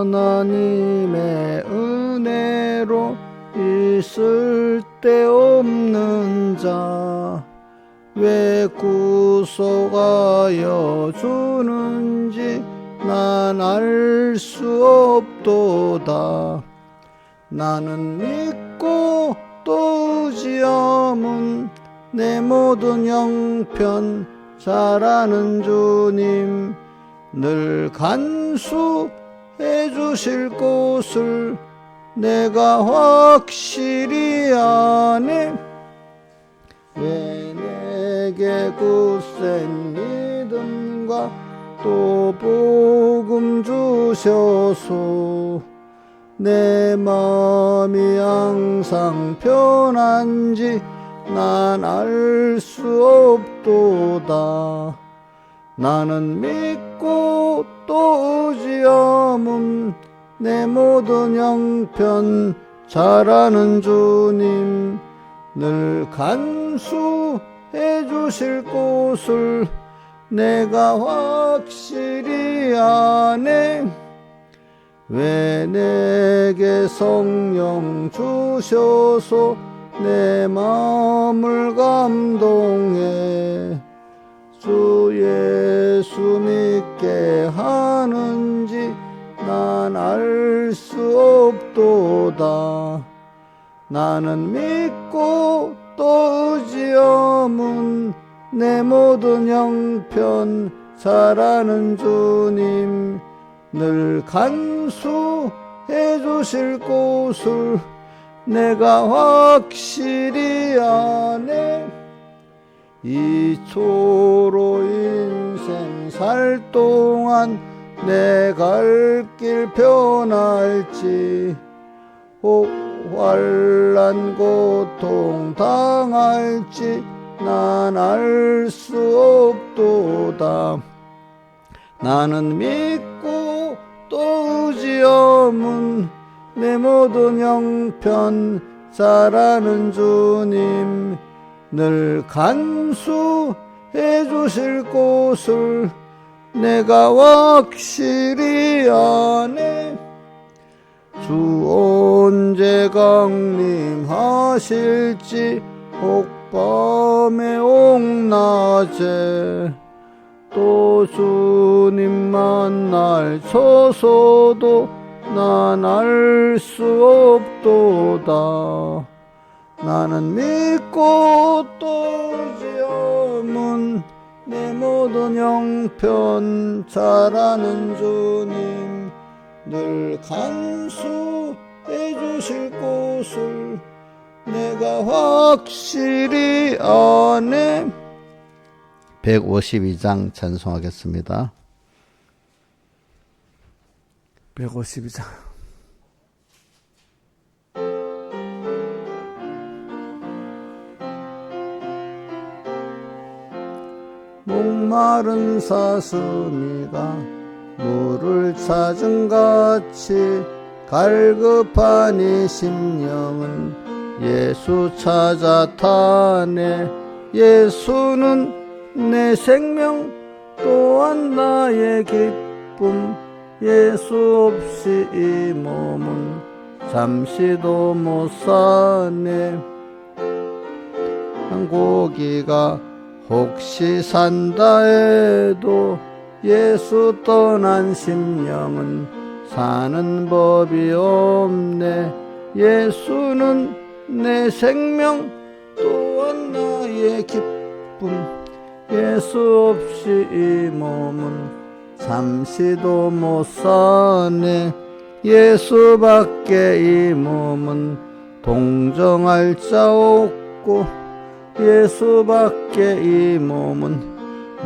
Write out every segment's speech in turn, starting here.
하나님의 은혜로 있을 데 없는 자 왜 구속하여 주는지 난 알 수 없도다. 나는 믿고 또 의지함은 내 모든 형편 잘 아는 주님 늘 간수해 주실 곳을 내가 확실히 아네. 왜 내게 굳센 믿음과 또 복음 주셔서 내 마음이 항상 편한지 난 알 수 없도다. 나는 믿고 또 의지함은 내 모든 형편 잘 아는 주님 늘 간수해 주실 곳을 내가 확실히 아네. 왜 내게 성령 주셔서 내 마음을 감동해 주 예수 믿게 하는지 난 알 수 없도다. 나는 믿고 또 의지함은 내 모든 형편 잘 아는 주님 늘 간수해 주실 곳을 내가 확실히 아네. 이 초로 인생 살 동안 내 갈 길 편할지 혹 환난 고통 당할지 난 알 수 없도다. 나는 믿고 또 의지함은 내 모든 형편 잘 아는 주님 늘 간수해 주실 곳을 내가 확실히 아네. 주 언제 강림하실지 혹 밤에 옥낮에 또 주님 만날 쳐서도 난 알 수 없도다. 나는 믿고 또 의지함은 내 모든 형편 잘 아는 주님 늘 간수해 주실 곳을 내가 확실히 아네. 152장 찬송하겠습니다. 152장. 목마른 사슴이가 물을 찾은 같이 갈급한 이 심령은 예수 찾아 타네. 예수는 내 생명 또한 나의 기쁨 예수 없이 이 몸은 잠시도 못 사네. 한 고기가 혹시 산다 해도 예수 떠난 심령은 사는 법이 없네. 예수는 내 생명 또한 나의 기쁨 예수 없이 이 몸은 잠시도 못 사네. 예수밖에 이 몸은 동정할 자 없고 예수밖에 이 몸은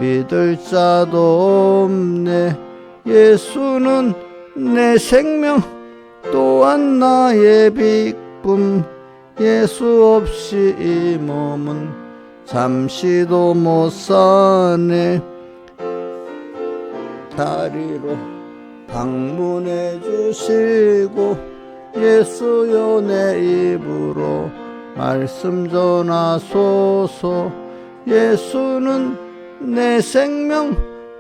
믿을 자도 없네. 예수는 내 생명 또한 나의 기쁨 예수 없이 이 몸은 잠시도 못 사네. 다리로 방문해 주시고 예수여 내 입으로 말씀 전하소서. 예수는 내 생명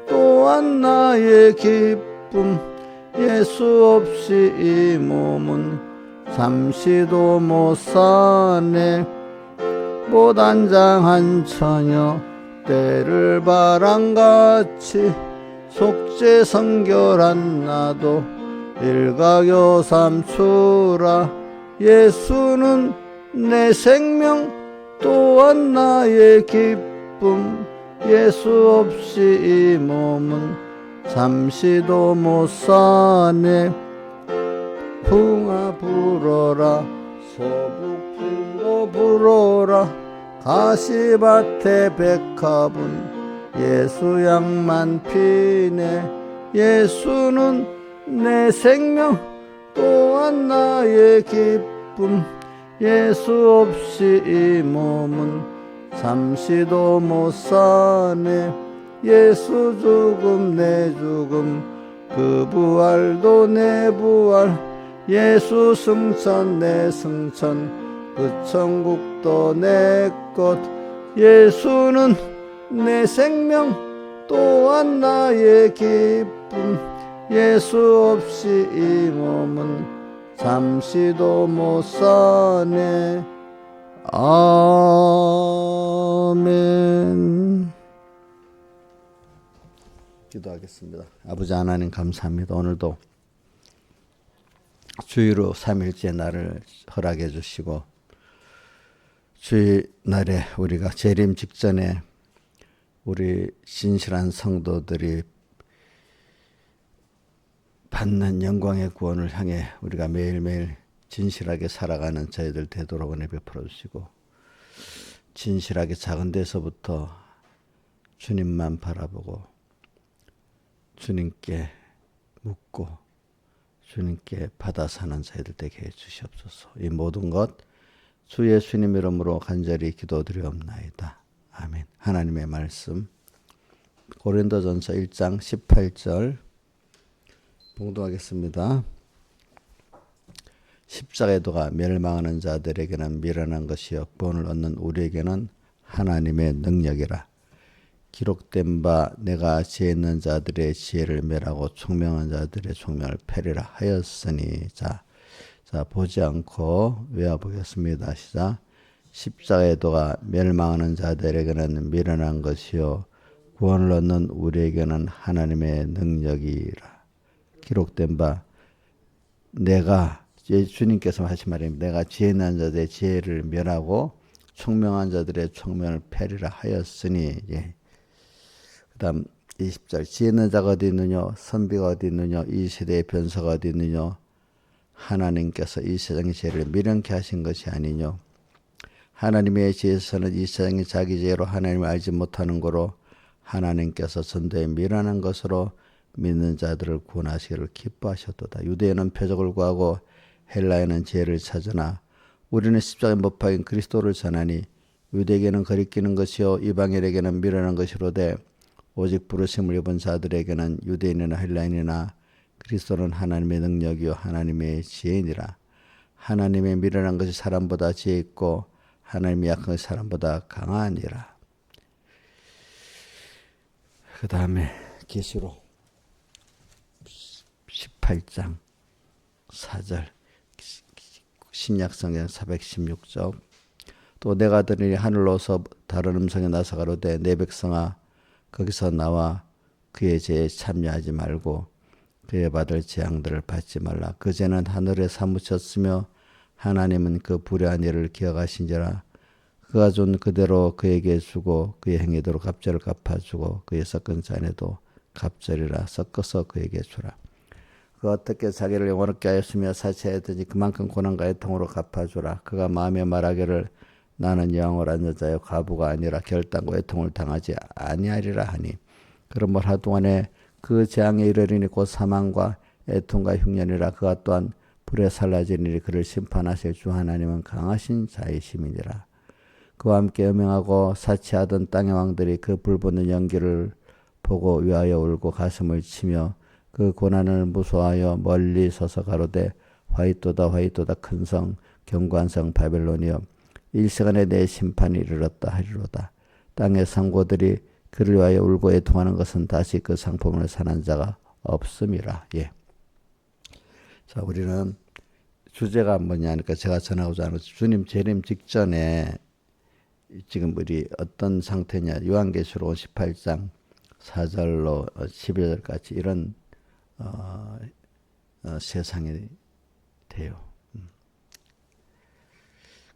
또한 나의 기쁨 예수 없이 이 몸은 잠시도 못 사네. 못안장한 처녀 때를 바람같이 속죄성결한 나도 일가교삼추라. 예수는 내 생명 또한 나의 기쁨. 예수 없이 이 몸은 잠시도 못 사네. 풍아 불어라 서북풍도 불어라. 가시밭에 백합은 예수 양만 피네. 예수는 내 생명 또한 나의 기쁨. 예수 없이 이 몸은 잠시도 못 사네. 예수 죽음 내 죽음 그 부활도 내 부활. 예수 승천 내 승천 그 천국도 내 것. 예수는 내 생명 또한 나의 기쁨. 예수 없이 이 몸은 잠시도 못 사네. 아멘. 기도하겠습니다. 아버지 하나님 감사합니다. 오늘도 주일로 3일째 날을 허락해 주시고 주일날에 우리가 재림 직전에 우리 신실한 성도들이 받는 영광의 구원을 향해 우리가 매일매일 진실하게 살아가는 저희들 되도록 은혜 베풀어 주시고 진실하게 작은 데서부터 주님만 바라보고 주님께 묻고 주님께 받아 사는 저희들 되게 해 주시옵소서. 이 모든 것 주 예수님 이름으로 간절히 기도드리옵나이다. 아멘. 하나님의 말씀 고린도전서 1장 18절 봉독하겠습니다. 십자가의 도가 멸망하는 자들에게는 미련한 것이요 구원을 얻는 우리에게는 하나님의 능력이라. 기록된 바 내가 지혜 있는 자들의 지혜를 멸하고 총명한 자들의 총명을 패리라 하였으니. 자 보지 않고 외워보겠습니다. 시작. 십자가의 도가 멸망하는 자들에게는 미련한 것이요 구원을 얻는 우리에게는 하나님의 능력이라. 기록된 바 내가 주님께서 하신 말입니다. 내가 지혜 있는 자들의 지혜를 멸하고 총명한 자들의 총명을 패리라 하였으니. 예. 그 다음 20절 지혜 있는 자가 어디 있느냐 선비가 어디 있느냐 이 세대의 변사가 어디 있느냐 하나님께서 이 세상의 지혜를 미련케 하신 것이 아니뇨. 하나님의 지혜에서는 이 세상이 자기 지혜로 하나님을 알지 못하는 거로 하나님께서 전도에 미련한 것으로 믿는 자들을 구원하시기를 기뻐하셨도다. 유대인은 표적을 구하고 헬라에는 지혜를 찾으나 우리는 십자가에 못 박인 그리스도를 전하니 유대에게는 거리끼는 것이요 이방인에게는 미련한 것이로되 오직 부르심을 입은 자들에게는 유대인이나 헬라인이나 그리스도는 하나님의 능력이요 하나님의 지혜니라. 하나님의 미련한 것이 사람보다 지혜 있고 하나님의 약한 것이 사람보다 강하니라. 그 다음에 계시록 18장 4절 신약성경 416쪽 또 내가 들으니 하늘로서 다른 음성이 나서 가로되 내 백성아 거기서 나와 그의 죄에 참여하지 말고 그의 받을 재앙들을 받지 말라. 그 죄는 하늘에 사무쳤으며 하나님은 그 불의한 일을 기억하신지라. 그가 준 그대로 그에게 주고 그의 행위대로 갑절을 갚아주고 그의 섞은 잔에도 갑절이라 섞어서 그에게 주라. 그가 어떻게 자기를 영원롭게 하였으며 사치하였든지 그만큼 고난과 애통으로 갚아주라. 그가 마음에 말하기를 나는 영원을 한 여자여 과부가 아니라 결단과 애통을 당하지 아니하리라 하니 그런 말 하동안에 그 재앙에 이르리니 곧 사망과 애통과 흉년이라. 그가 또한 불에 살라지니 그를 심판하실 주 하나님은 강하신 자이심이니라. 그와 함께 음행하고 사치하던 땅의 왕들이 그 불붙는 연기를 보고 위하여 울고 가슴을 치며 그 고난을 무서워하여 멀리 서서 가로되 화이토다 화이토다 큰 성 견고한 성 바벨론이여 일시간에 내 심판이 이르렀다 하리로다. 땅의 상고들이 그를 위하여 울고 애통하는 것은 다시 그 상품을 사는 자가 없음이라. 예. 자, 우리는 주제가 뭐냐니까 제가 전하고자 하는 주님 재림 직전에 지금 우리 어떤 상태냐. 요한계시록 18장 4절로 11절까지 이런 세상이 돼요.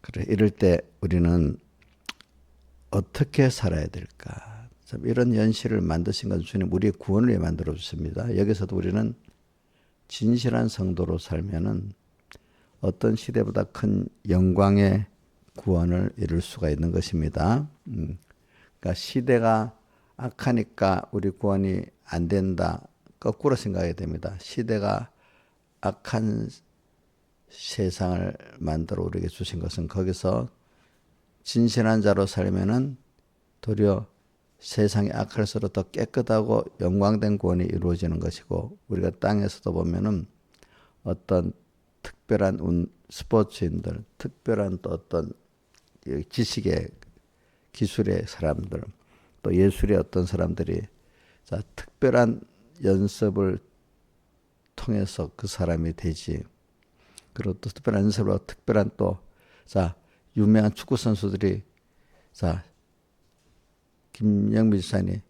그래, 이럴 때 우리는 어떻게 살아야 될까? 참 이런 현실을 만드신 건 주님 우리의 구원을 위해 만들어 주십니다. 여기서도 우리는 진실한 성도로 살면은 어떤 시대보다 큰 영광의 구원을 이룰 수가 있는 것입니다. 그러니까 시대가 악하니까 우리 구원이 안 된다. 거꾸로 생각해야 됩니다. 시대가 악한 세상을 만들어 우리에게 주신 것은 거기서 진실한 자로 살면은 도리어 세상이 악할수록 더 깨끗하고 영광된 구원이 이루어지는 것이고, 우리가 땅에서도 보면은 어떤 특별한 스포츠인들, 특별한 또 어떤 지식의 기술의 사람들, 또 예술의 어떤 사람들이 자, 특별한 연습을 통해서 그 사람이 되지. 그리고 또 특별한 연습으로 특별한 또 자, 유명한 축구 선수들이 자, 김영미 지사님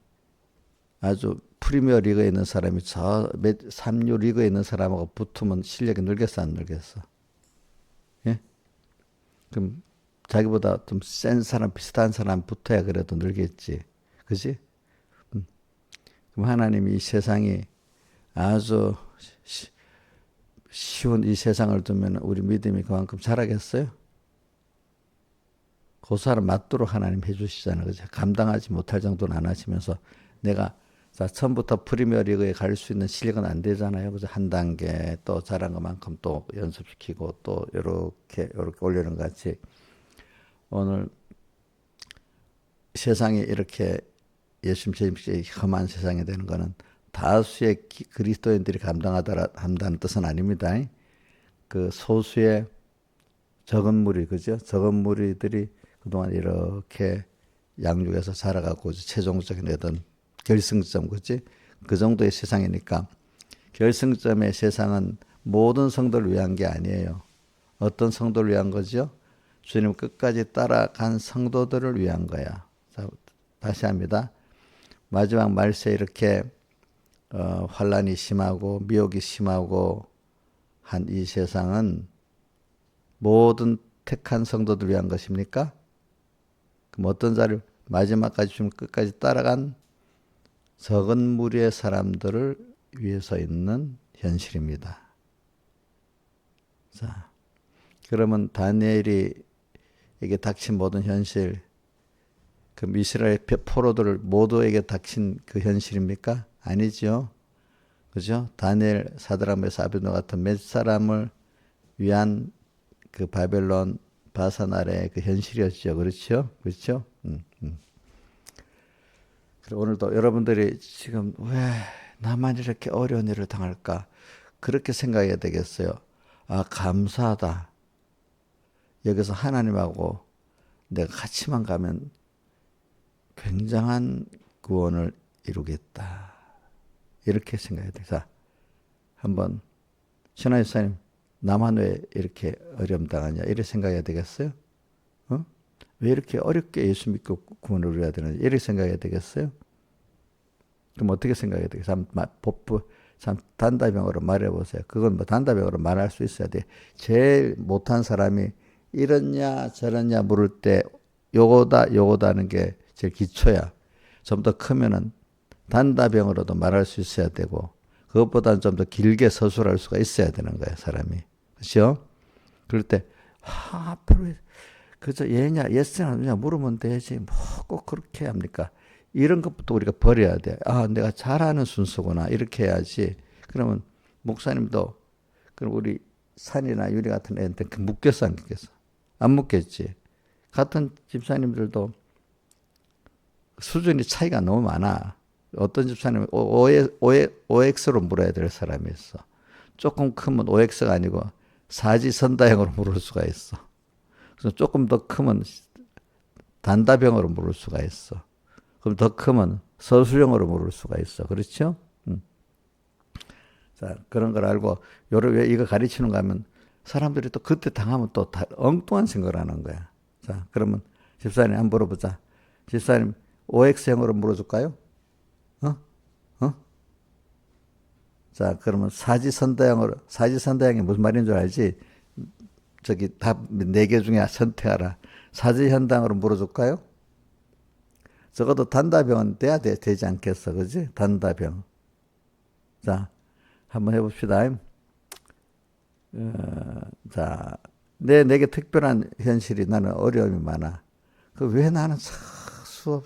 아주 프리미어 리그에 있는 사람이 저 3류 리그에 있는 사람하고 붙으면 실력이 늘겠어 안 늘겠어? 예? 그럼 자기보다 좀 센 사람, 비슷한 사람 붙어야 그래도 늘겠지. 그지? 그럼 하나님이 이 세상이 아주 쉬운 이 세상을 두면 우리 믿음이 그만큼 자라겠어요? 고사를 맞도록 하나님 해주시잖아요. 그죠? 감당하지 못할 정도는 안 하시면서 내가 자, 처음부터 프리미어리그에 갈 수 있는 실력은 안 되잖아요. 그래서 한 단계 또 잘한 것만큼 또 연습시키고 또 이렇게 올리는 것 같이 오늘 세상이 이렇게 예수님 재림시에 험한 세상이 되는 것은 다수의 그리스도인들이 감당한다는 뜻은 아닙니다. 그 소수의 적은 무리, 그죠? 적은 무리들이 그동안 이렇게 양육에서 자라가고 최종적인 어떤 결승점, 그치? 그 정도의 세상이니까 결승점의 세상은 모든 성도를 위한 게 아니에요. 어떤 성도를 위한 거죠? 주님 끝까지 따라간 성도들을 위한 거야. 자, 다시 합니다. 마지막 말세에 이렇게 환란이 심하고 미혹이 심하고 한 이 세상은 모든 택한 성도들 위한 것입니까? 그럼 어떤 자를 마지막까지 주님 끝까지 따라간 적은 무리의 사람들을 위해서 있는 현실입니다. 자, 그러면 다니엘에게 닥친 모든 현실, 그 이스라엘 포로들 모두에게 닥친 그 현실입니까? 아니죠. 그죠? 다니엘, 사드락, 메삭, 아벳nego 같은 몇 사람을 위한 그 바벨론 바산 아래의 그 현실이었죠. 그렇죠? 그렇죠? 그리고 오늘도 여러분들이 지금 왜 나만 이렇게 어려운 일을 당할까? 그렇게 생각해야 되겠어요. 아, 감사하다. 여기서 하나님하고 내가 같이만 가면 굉장한 구원을 이루겠다. 이렇게 생각해야 돼. 자, 한번 신하 집사님, 나만 왜 이렇게 어려움 당하냐? 이렇게 생각해야 되겠어요? 왜 이렇게 어렵게 예수 믿고 구원을 이루어야 되는지 이렇게 생각해야 되겠어요? 그럼 어떻게 생각해야 되겠어요? 참 단답형으로 말해보세요. 그건 뭐 단답형으로 말할 수 있어야 돼. 제일 못한 사람이 이렇냐 저렇냐 물을 때 요거다 하는 게 제일 기초야. 좀 더 크면은 단답형으로도 말할 수 있어야 되고 그것보다는 좀 더 길게 서술할 수가 있어야 되는 거야, 사람이. 그렇죠? 그럴 때 앞으로 그저 얘냐 예스냐 아니냐 물으면 되지 뭐 꼭 그렇게 합니까? 이런 것부터 우리가 버려야 돼. 아, 내가 잘하는 순서구나 이렇게 해야지. 그러면 목사님도 그럼 우리 산이나 유리 같은 애한테 묻겠어 안 묻겠어? 안 묻겠지. 같은 집사님들도 수준이 차이가 너무 많아. 어떤 집사님은 OX로 물어야 될 사람이 있어. 조금 크면 OX가 아니고 사지선다형으로 물을 수가 있어. 그래서 조금 더 크면 단답형으로 물을 수가 있어. 그럼 더 크면 서술형으로 물을 수가 있어. 그렇죠? 자, 그런 걸 알고, 왜 이거 가르치는 거 하면 사람들이 또 그때 당하면 또 엉뚱한 생각을 하는 거야. 자, 그러면 집사님 한번 물어보자. 집사님, OX형으로 물어줄까요? 어? 어? 자, 그러면 사지선다형이 무슨 말인 줄 알지? 저기 답 4개 중에 선택하라. 사지현당으로 물어줄까요? 적어도 단답형은 돼야 되지 않겠어. 그지? 단답형. 자, 한번 해봅시다. 자, 내게 특별한 현실이 나는 어려움이 많아. 왜 나는 수업,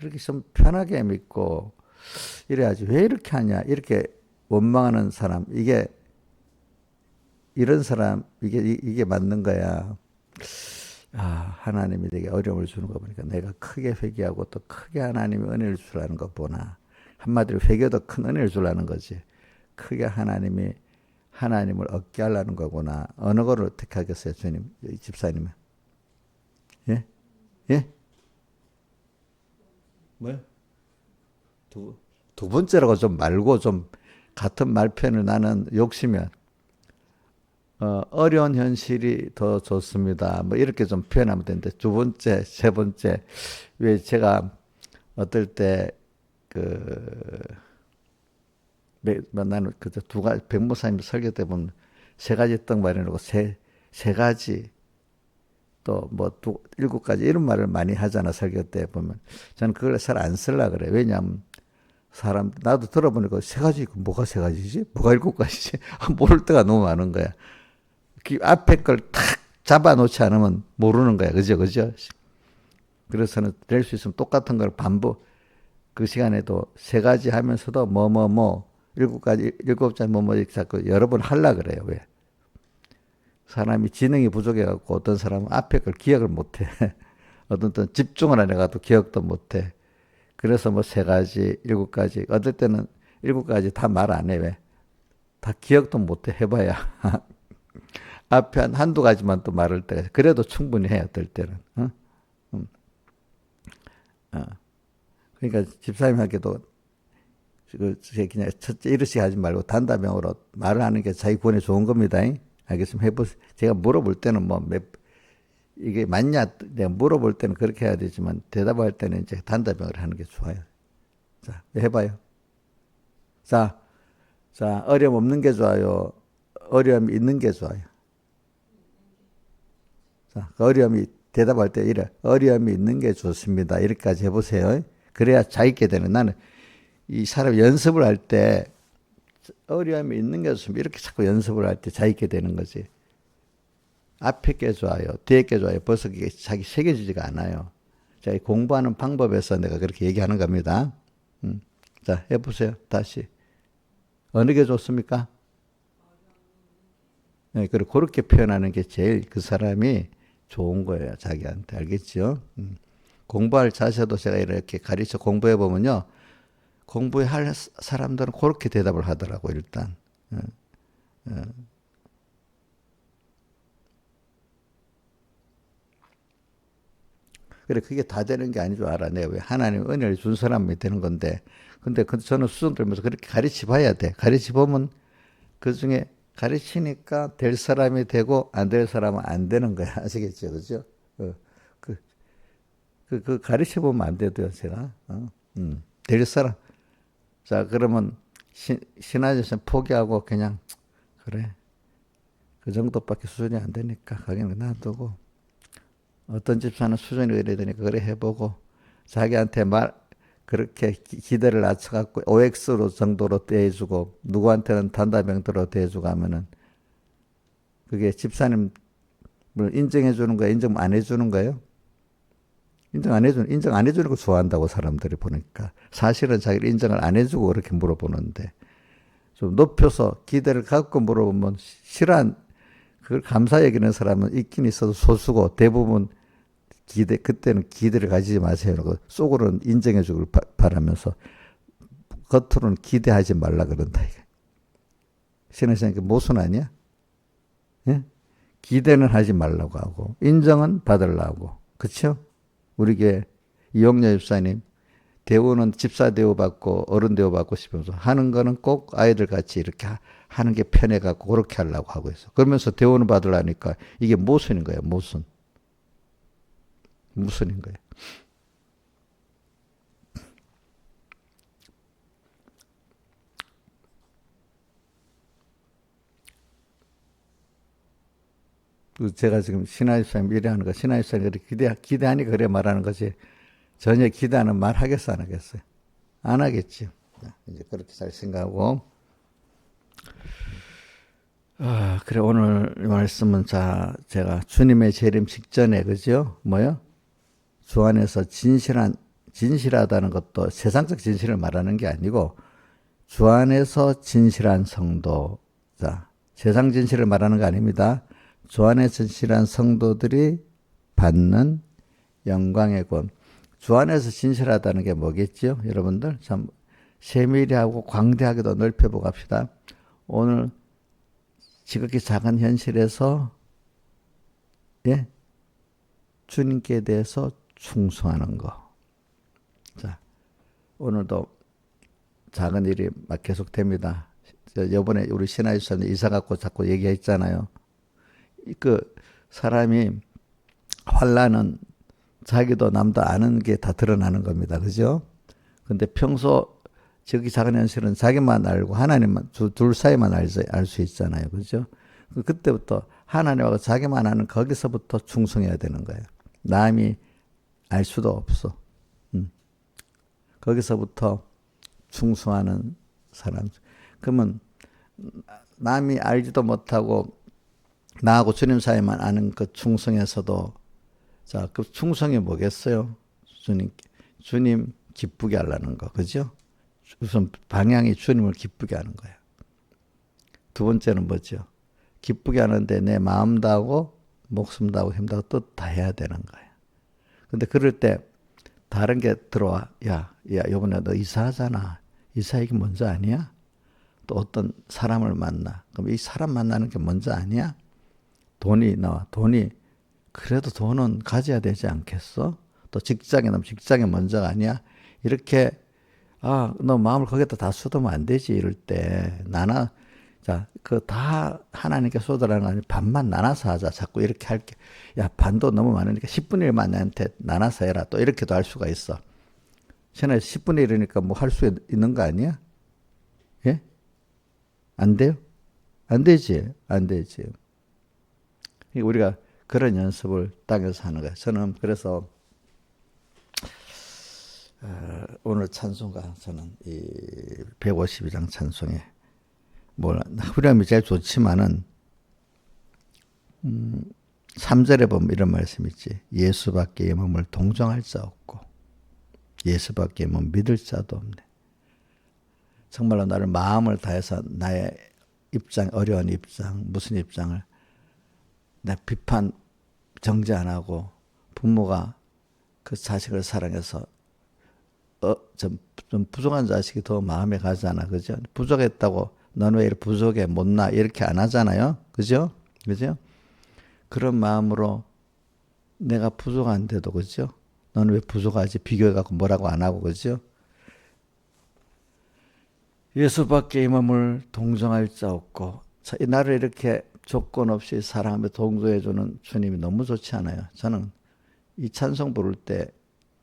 이렇게 좀 편하게 믿고, 이래야지. 왜 이렇게 하냐? 이렇게 원망하는 사람. 이런 사람, 이게 맞는 거야. 하나님이 내게 어려움을 주는 거 보니까 내가 크게 회개하고 또 크게 하나님이 은혜를 주라는 거 보나. 한마디로 회개도 큰 은혜를 주라는 거지. 크게 하나님을 얻게 하려는 거구나. 어느 거를 택하겠어요, 주님, 집사님은? 예? 예? 뭐요? 두 번째라고 좀 말고 좀 같은 말편을 나는 욕심이야. 어려운 현실이 더 좋습니다. 뭐 이렇게 좀 표현하면 되는데 두 번째, 세 번째 왜 제가 어떨 때 나는 그저 백목사님 설교 때 보면 3가지 떡 마련하고 세 가지 또 뭐 7가지 이런 말을 많이 하잖아 설교 때 보면 저는 그걸 잘 안 쓰려 그래. 왜냐하면 나도 들어보니까 3가지 뭐가 3가지지? 뭐가 7가지지? 모를 때가 너무 많은 거야. 그 앞에 걸 탁 잡아놓지 않으면 모르는 거야. 그죠? 그래서는 될 수 있으면 똑같은 걸 반복, 그 시간에도 3가지 하면서도 7가지 자꾸 여러 번 하려 그래요. 왜? 사람이 지능이 부족해갖고 어떤 사람은 앞에 걸 기억을 못해. 어떤 때는 집중을 안 해가지고 기억도 못해. 그래서 3가지, 7가지, 어떨 때는 7가지 다 말 안 해. 왜? 다 기억도 못해. 해봐야. 앞에 한두 가지만 또 말할 때가 그래도 충분히 해. 어떨 때는. 그러니까 집사님에게도 그냥 첫째 이렇게 하지 말고 단답형으로 말을 하는 게 자기 구원에 좋은 겁니다. 알겠으면 해보세요. 제가 물어볼 때는 이게 맞냐? 내가 물어볼 때는 그렇게 해야 되지만 대답할 때는 이제 단답형으로 하는 게 좋아요. 자, 해봐요. 자, 어려움 없는 게 좋아요. 어려움이 있는 게 좋아요. 자, 어려움이 대답할 때 어려움이 있는 게 좋습니다. 이렇게까지 해보세요. 그래야 자기게 되는. 나는 이 사람 연습을 할 때 어려움이 있는 게 좋습니다. 이렇게 자꾸 연습을 할 때 자기게 되는 거지. 앞에 게 좋아요. 뒤에 게 좋아요. 벌써 그게 자기 새겨지지가 않아요. 자, 공부하는 방법에서 내가 그렇게 얘기하는 겁니다. 자, 해보세요. 다시. 어느 게 좋습니까? 네, 그리고 그렇게 표현하는 게 제일 그 사람이 좋은 거예요. 자기한테. 알겠죠? 공부할 자세도 제가 이렇게 가르쳐 공부해 보면요. 공부할 사람들은 그렇게 대답을 하더라고, 일단. 그래, 그게 다 되는 게 아닌 줄 알아. 내가 왜 하나님 은혜를 준 사람이 되는 건데. 근데 저는 수준 들면서 그렇게 가르쳐 봐야 돼. 가르쳐 보면 그 중에 가르치니까 될 사람이 되고 안 될 사람은 안 되는 거야. 아시겠죠? 그죠? 그 가르쳐 보면 안 돼도요, 제가. 될 사람. 자, 그러면 신화에서 포기하고 그냥, 그래. 그 정도밖에 수준이 안 되니까 가게는 놔두고. 어떤 집사는 수준이 이래야 되니까 그래 해보고. 자기한테 그렇게 기대를 낮춰갖고 OX로 정도로 대해주고 누구한테는 단답형대로 대해주고 하면은 그게 집사님을 인정해주는 거야? 인정 안 해주는 거예요? 인정 안 해주는 거 좋아한다고 사람들이 보니까. 사실은 자기를 인정을 안 해주고 그렇게 물어보는데 좀 높여서 기대를 갖고 물어보면 그걸 감사 여기는 사람은 있긴 있어도 소수고 대부분 그때는 기대를 가지지 마세요. 속으로는 인정해 주길 바라면서 겉으로는 기대하지 말라 그런다. 신앙생활 모순 아니야? 예? 기대는 하지 말라고 하고 인정은 받으려고. 그렇죠? 우리 교회 이용녀 집사님 대우는 집사 대우받고 어른 대우받고 싶으면서 하는 거는 꼭 아이들 같이 이렇게 하는 게 편해갖고 그렇게 하려고 하고 있어. 그러면서 대우는 받으려니까 이게 모순인 거예요. 모순. 무슨인 거예요. 제가 지금 신하유사님 이래 하는 거, 신하유사님 기대하니 그래 말하는 거지. 전혀 기대하는 말 하겠어, 안 하겠어요? 안 하겠지. 이제 그렇게 잘 생각하고. 그래, 오늘 말씀은 제가 주님의 재림 직전에, 그죠? 뭐요? 주 안에서 진실하다는 것도 세상적 진실을 말하는 게 아니고, 주 안에서 진실한 성도, 세상 진실을 말하는 거 아닙니다. 주 안에 진실한 성도들이 받는 영광의 권. 주 안에서 진실하다는 게 뭐겠죠? 여러분들 참 세밀하고 광대하게도 넓혀보고 갑시다. 오늘 지극히 작은 현실에서 주님께 대해서 충성하는 거. 자, 오늘도 작은 일이 막 계속됩니다. 이번에 우리 신하유사님 이사 갖고 자꾸 얘기했잖아요. 사람이 환난은 자기도 남도 아는 게 다 드러나는 겁니다. 그죠? 근데 평소 저기 작은 현실은 자기만 알고 하나님만 둘 사이만 알 수 있잖아요. 그죠? 그때부터 하나님하고 자기만 아는 거기서부터 충성해야 되는 거예요. 남이 알 수도 없어. 거기서부터 충성하는 사람. 그러면 남이 알지도 못하고 나하고 주님 사이만 아는 그 충성에서도 그 충성이 뭐겠어요? 주님 기쁘게 하려는 거, 그죠? 우선 방향이 주님을 기쁘게 하는 거예요. 두 번째는 뭐죠? 기쁘게 하는데 내 마음 다하고 목숨 다하고 힘 다하고 뜻 다 해야 되는 거예요. 근데 그럴 때 다른 게 들어와. 야, 이번에 너 이사하잖아. 이사 이게 먼저 아니야? 또 어떤 사람을 만나. 그럼 이 사람 만나는 게 먼저 아니야? 돈이 나와. 그래도 돈은 가져야 되지 않겠어? 또 직장에 나면 직장이 먼저가 아니야? 이렇게, 너 마음을 거기다 다 쏟으면 안 되지. 이럴 때. 다 하나님께 쏟으라는 거 아니라 반만 나눠서 하자. 자꾸 이렇게 할게. 야, 반도 너무 많으니까 10분의 1만 나한테 나눠서 해라. 또 이렇게도 할 수가 있어. 전에 10분의 1이니까 뭐 할 수 있는 거 아니야? 예? 안 돼요? 안 되지. 우리가 그런 연습을 땅에서 하는 거예요. 저는 그래서 오늘 찬송가 저는 이 152장 찬송에 후렴이 제일 좋지만은 3절에 보면 이런 말씀 있지. 예수밖에 몸을 동정할 자 없고 예수밖에 몸 믿을 자도 없네. 정말로 나를 마음을 다해서 나의 입장, 어려운 입장, 무슨 입장을 내 비판 정죄 안 하고 부모가 그 자식을 사랑해서 좀 부족한 자식이 더 마음에 가잖아. 그죠? 부족했다고 넌 왜 이렇게 부족해 못나 이렇게 안 하잖아요. 그죠? 그런 마음으로 내가 부족한데도 그죠? 넌 왜 부족하지? 비교해갖고 뭐라고 안 하고 그죠? 예수밖에 이 몸을 동정할 자 없고 나를 이렇게 조건 없이 사랑하며 동조해주는 주님이 너무 좋지 않아요? 저는 이 찬송 부를 때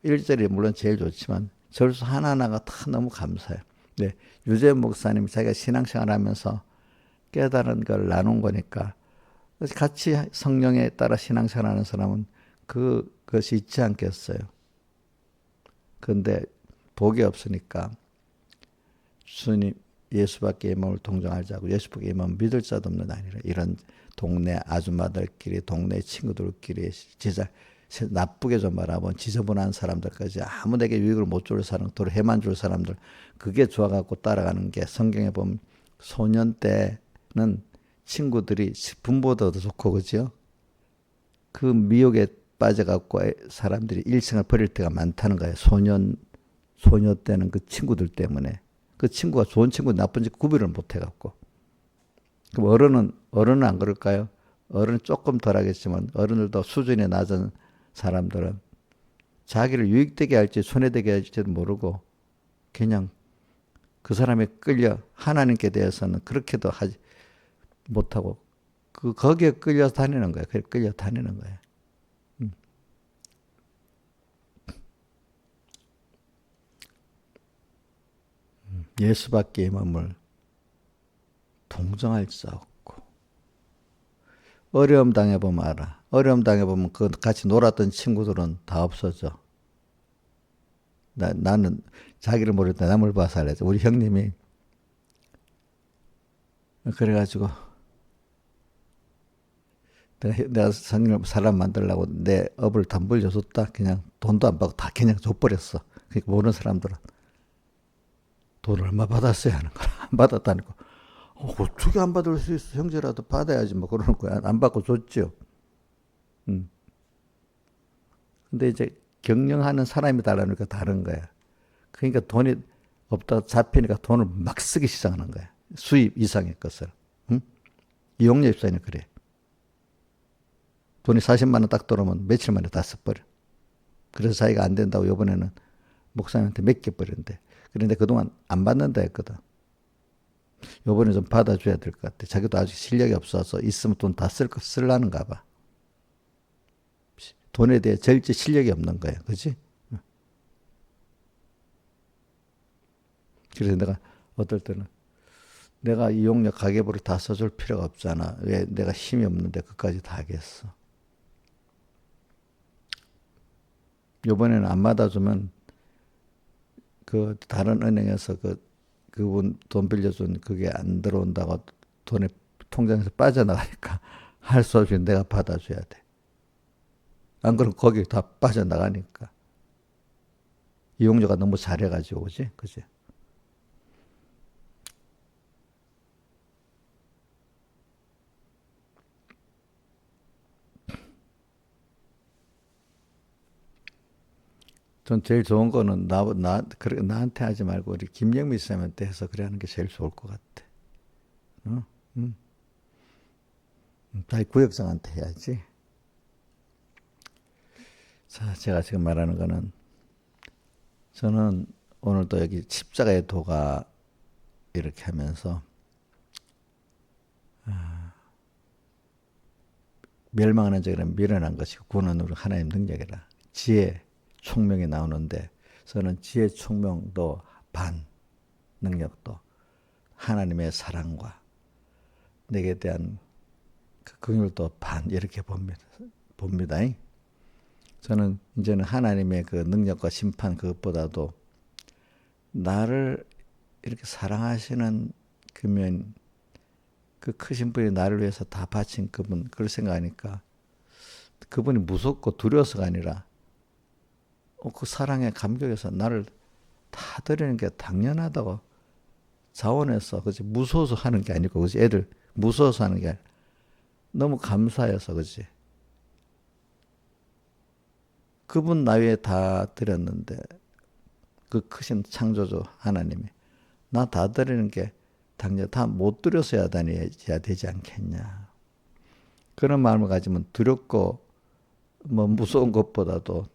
1절이 물론 제일 좋지만 절수 하나하나가 다 너무 감사해요. 네, 유재 목사님이 자기가 신앙생활 하면서 깨달은 걸 나눈 거니까 같이 성령에 따라 신앙생활 하는 사람은 그것이 있지 않겠어요. 그런데 복이 없으니까 주님 예수밖에 이 몸을 동정하자고 예수밖에 이 몸을 믿을 자도 없는 아니라 이런 동네 아줌마들끼리 동네 친구들끼리 진짜 나쁘게 좀 말하면 지저분한 사람들까지 아무데게 유익을 못 줄 사람 도로 해만 줄 사람들 그게 좋아갖고 따라가는 게 성경에 보면 소년 때는 친구들이 분보다도 좋고 그죠? 그 미혹에 빠져갖고 사람들이 일생을 버릴 때가 많다는 거예요. 소녀 때는 그 친구들 때문에 그 친구가 좋은 친구 나쁜 친구 구별을 못 해갖고 그럼 어른은 안 그럴까요? 어른은 조금 덜 하겠지만 어른들도 수준이 낮은 사람들은 자기를 유익되게 할지 손해되게 할지도 모르고 그냥 그 사람에 끌려 하나님께 대해서는 그렇게도 하지 못하고 거기에 끌려 다니는 거야. 끌려 다니는 거야. 예수밖에 몸을 동정할 수 없고 어려움 당해보면 알아. 어려움 당해보면 그 같이 놀았던 친구들은 다 없어져. 나는 자기를 모를 때 남을 봐서 알았지. 우리 형님이 그래가지고 내가 사람 만들려고 내 업을 다 물려줬다. 그냥 돈도 안 받고 다 그냥 줘버렸어. 그러니까 모르는 사람들은 돈 얼마 받았어야 하는 거야. 안 받았다니까. 어떻게 안 받을 수 있어? 형제라도 받아야지 뭐 그러는 거야. 안 받고 줬죠. 근데 이제 경영하는 사람이 달라니까 다른 거야. 그러니까 돈이 없다가 잡히니까 돈을 막 쓰기 시작하는 거야. 수입 이상의 것을. 응? 이용료 입사는 그래. 돈이 40만 원 딱 들어오면 며칠 만에 다 써버려. 그래서 자기가 안 된다고 이번에는 목사님한테 맡겨버렸는데. 그런데 그동안 안 받는다 했거든. 요번에 좀 받아줘야 될 것 같아. 자기도 아직 실력이 없어서 있으면 돈 다 쓸라는가 봐. 돈에 대해 절제 실력이 없는 거야. 그지? 그래서 내가 어떨 때는 내가 이용료 가계부를 다 써줄 필요가 없잖아. 왜 내가 힘이 없는데 그까지 다 하겠어. 요번에는 안 받아주면 그 다른 은행에서 그분 돈 빌려준 그게 안 들어온다고 돈에 통장에서 빠져나가니까 할 수 없이 내가 받아줘야 돼. 안 그러면 거기 다 빠져나가니까. 이용료가 너무 잘해가지고, 그지? 그지? 전 제일 좋은 거는 나한테 하지 말고 우리 김영미 쌤한테 해서 그래 하는 게 제일 좋을 것 같아. 어? 다 구역장한테 해야지. 자, 제가 지금 말하는 거는 저는 오늘도 여기 십자가의 도가 이렇게 하면서 멸망하는 자에게는 미련한 것이고 구원은 하나님 능력이라. 지혜, 총명이 나오는데 저는 지혜, 총명도 반, 능력도 하나님의 사랑과 내게 대한 그 긍휼도 반 이렇게 봅니다. 저는 이제는 하나님의 그 능력과 심판 그것보다도 나를 이렇게 사랑하시는 그면 그 크신 분이 나를 위해서 다 바친 그분 그걸 생각하니까 그분이 무섭고 두려워서가 아니라 그 사랑에 감격해서 나를 다 드리는 게 당연하다고 자원해서 그지 무서워서 하는 게 아니고 그지 애들 무서워서 하는 게 아니라 너무 감사해서 그지 그분 나위에 다 드렸는데 그 크신 창조주 하나님이 나 다 드리는 게 당장 다 못 드려서야 되지 않겠냐. 그런 마음을 가지면 두렵고 뭐 무서운 것보다도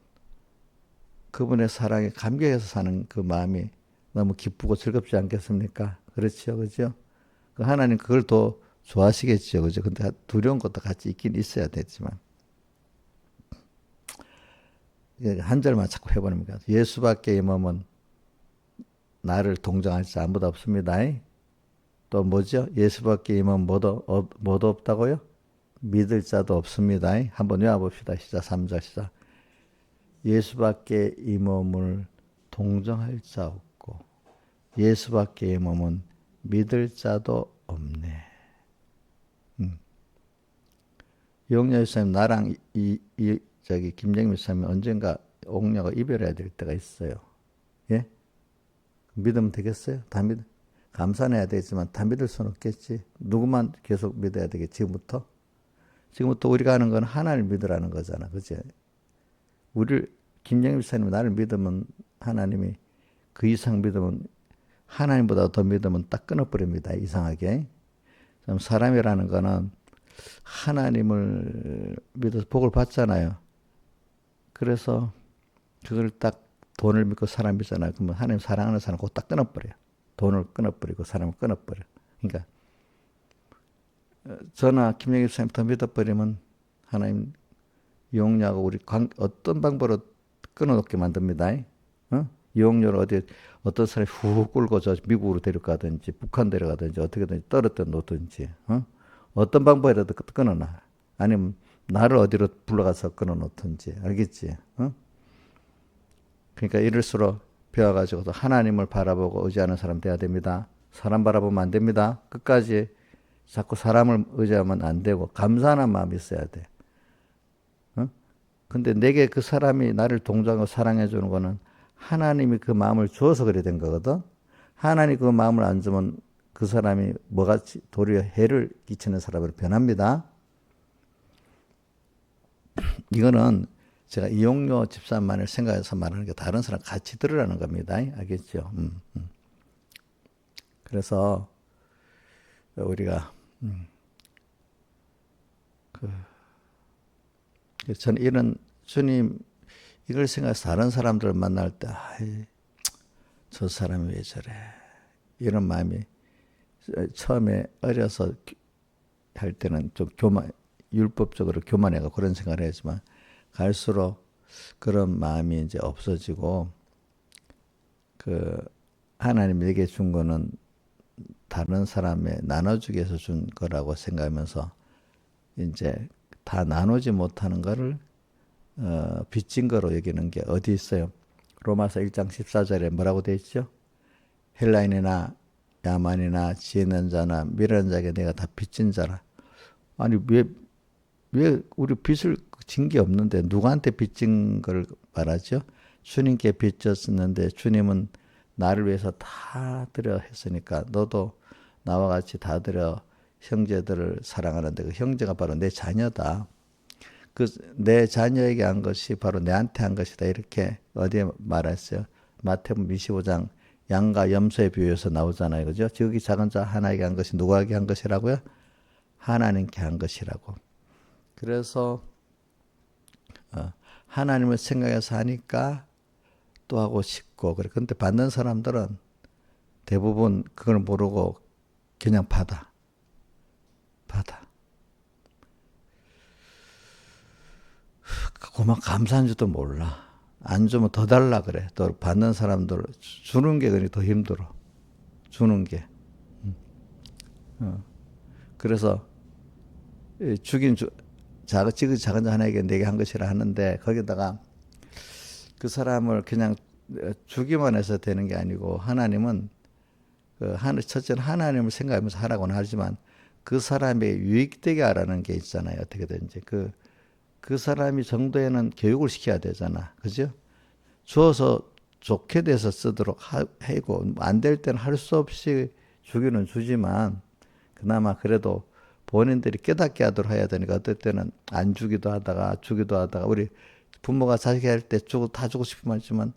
그분의 사랑에 감격해서 사는 그 마음이 너무 기쁘고 즐겁지 않겠습니까? 그렇죠, 그죠? 그 하나님 그걸 더 좋아하시겠죠, 그죠? 근데 두려운 것도 같이 있긴 있어야 되지만 한 절만 자꾸 해버립니다. 예수밖에 이 몸은 나를 동정할 자 아무도 없습니다. 또 뭐죠? 예수밖에 이 몸은 뭐도 없다고요? 믿을 자도 없습니다. 한번 외워봅시다. 시작 3절 시작. 예수밖에 이 몸을 동정할 자 없고 예수밖에 이 몸은 믿을 자도 없네. 용녀 목사님 나랑 저기 김정민 목사님 언젠가 옥녀가 이별해야 될 때가 있어요. 예? 믿으면 되겠어요? 다 감사해야 되지만 다 믿을 수는 없겠지. 누구만 계속 믿어야 되겠지. 지금부터 우리가 하는 건 하나님을 믿으라는 거잖아. 그치? 김영임 목사님 나를 믿으면 하나님이 그 이상 믿으면 하나님보다 더 믿으면 딱 끊어버립니다. 이상하게. 사람이라는 거는 하나님을 믿어서 복을 받잖아요. 그래서 그걸 딱 돈을 믿고 사람 믿잖아요. 그러면 하나님 사랑하는 사람 그거 딱 끊어버려요. 돈을 끊어버리고 사람을 끊어버려. 그러니까 저나 김영희 목사님 더 믿어버리면 하나님 이용료하고 우리 어떤 방법으로 끊어놓게 만듭니다. 어? 이용료를 어떤 사람이 후 끌고 저 미국으로 데려가든지 북한 데려가든지 어떻게든지 떨어뜨려 놓든지 어떤 방법이라도 끊어놔. 아니면 나를 어디로 불러가서 끊어놓든지 알겠지? 그러니까 이럴수록 배워가지고도 하나님을 바라보고 의지하는 사람 돼야 됩니다. 사람 바라보면 안 됩니다. 끝까지 자꾸 사람을 의지하면 안 되고 감사하는 마음이 있어야 돼. 근데 내게 그 사람이 나를 동정하고 사랑해 주는 거는 하나님이 그 마음을 주어서 그래 된 거거든. 하나님이 그 마음을 안 주면 그 사람이 뭐가 도리어 해를 끼치는 사람으로 변합니다. 이거는 제가 이용료 집사만을 생각해서 말하는 게 다른 사람 같이 들으라는 겁니다. 알겠죠? 그래서 우리가 저는 이런 주님 이걸 생각해서 다른 사람들을 만날 때 저 사람이 왜 저래 이런 마음이 처음에 어려서 할 때는 좀 율법적으로 교만해가 그런 생각을 했지만 갈수록 그런 마음이 이제 없어지고 그 하나님 내게 준 거는 다른 사람에 나눠주기 위해서 준 거라고 생각하면서 이제 다 나누지 못하는 거를 빚진 거로 여기는 게 어디 있어요? 로마서 1장 14절에 뭐라고 되어 있죠? 헬라인이나 야만이나 지혜 있는 자나 미련한 자에게 내가 다 빚진 자라. 아니 왜 우리 빚을 진 게 없는데 누구한테 빚진 걸 말하죠? 주님께 빚졌었는데 주님은 나를 위해서 다 드려 했으니까 너도 나와 같이 다 드려 형제들을 사랑하는데 그 형제가 바로 내 자녀다. 그 내 자녀에게 한 것이 바로 내한테 한 것이다. 이렇게 어디에 말했어요? 마태복음 25장 양과 염소의 비유에서 나오잖아요. 그죠? 저기 작은 자 하나에게 한 것이 누구에게 한 것이라고요? 하나님께 한 것이라고. 그래서 하나님을 생각해서 하니까 또 하고 싶고 그래. 근데 받는 사람들은 대부분 그걸 모르고 그냥 받아. 그만 감사한 줄도 몰라. 안 주면 더 달라 그래. 또 받는 사람들 주는 게 그러니 더 힘들어. 주는 게. 그래서 작은 자 하나에게 내게 한 것이라 하는데 거기다가 그 사람을 그냥 주기만 해서 되는 게 아니고 하나님은 첫째는 하나님을 생각하면서 하라고는 하지만 그 사람의 유익되게 하라는 게 있잖아요. 어떻게든지 그 사람이 정도에는 교육을 시켜야 되잖아. 그죠? 주어서 좋게 돼서 쓰도록 하고 안 될 때는 할 수 없이 주기는 주지만 그나마 그래도 본인들이 깨닫게 하도록 해야 되니까 어떨 때는 안 주기도 하다가 주기도 하다가 우리 부모가 자식이 할 때 다 주고 싶으면 하지만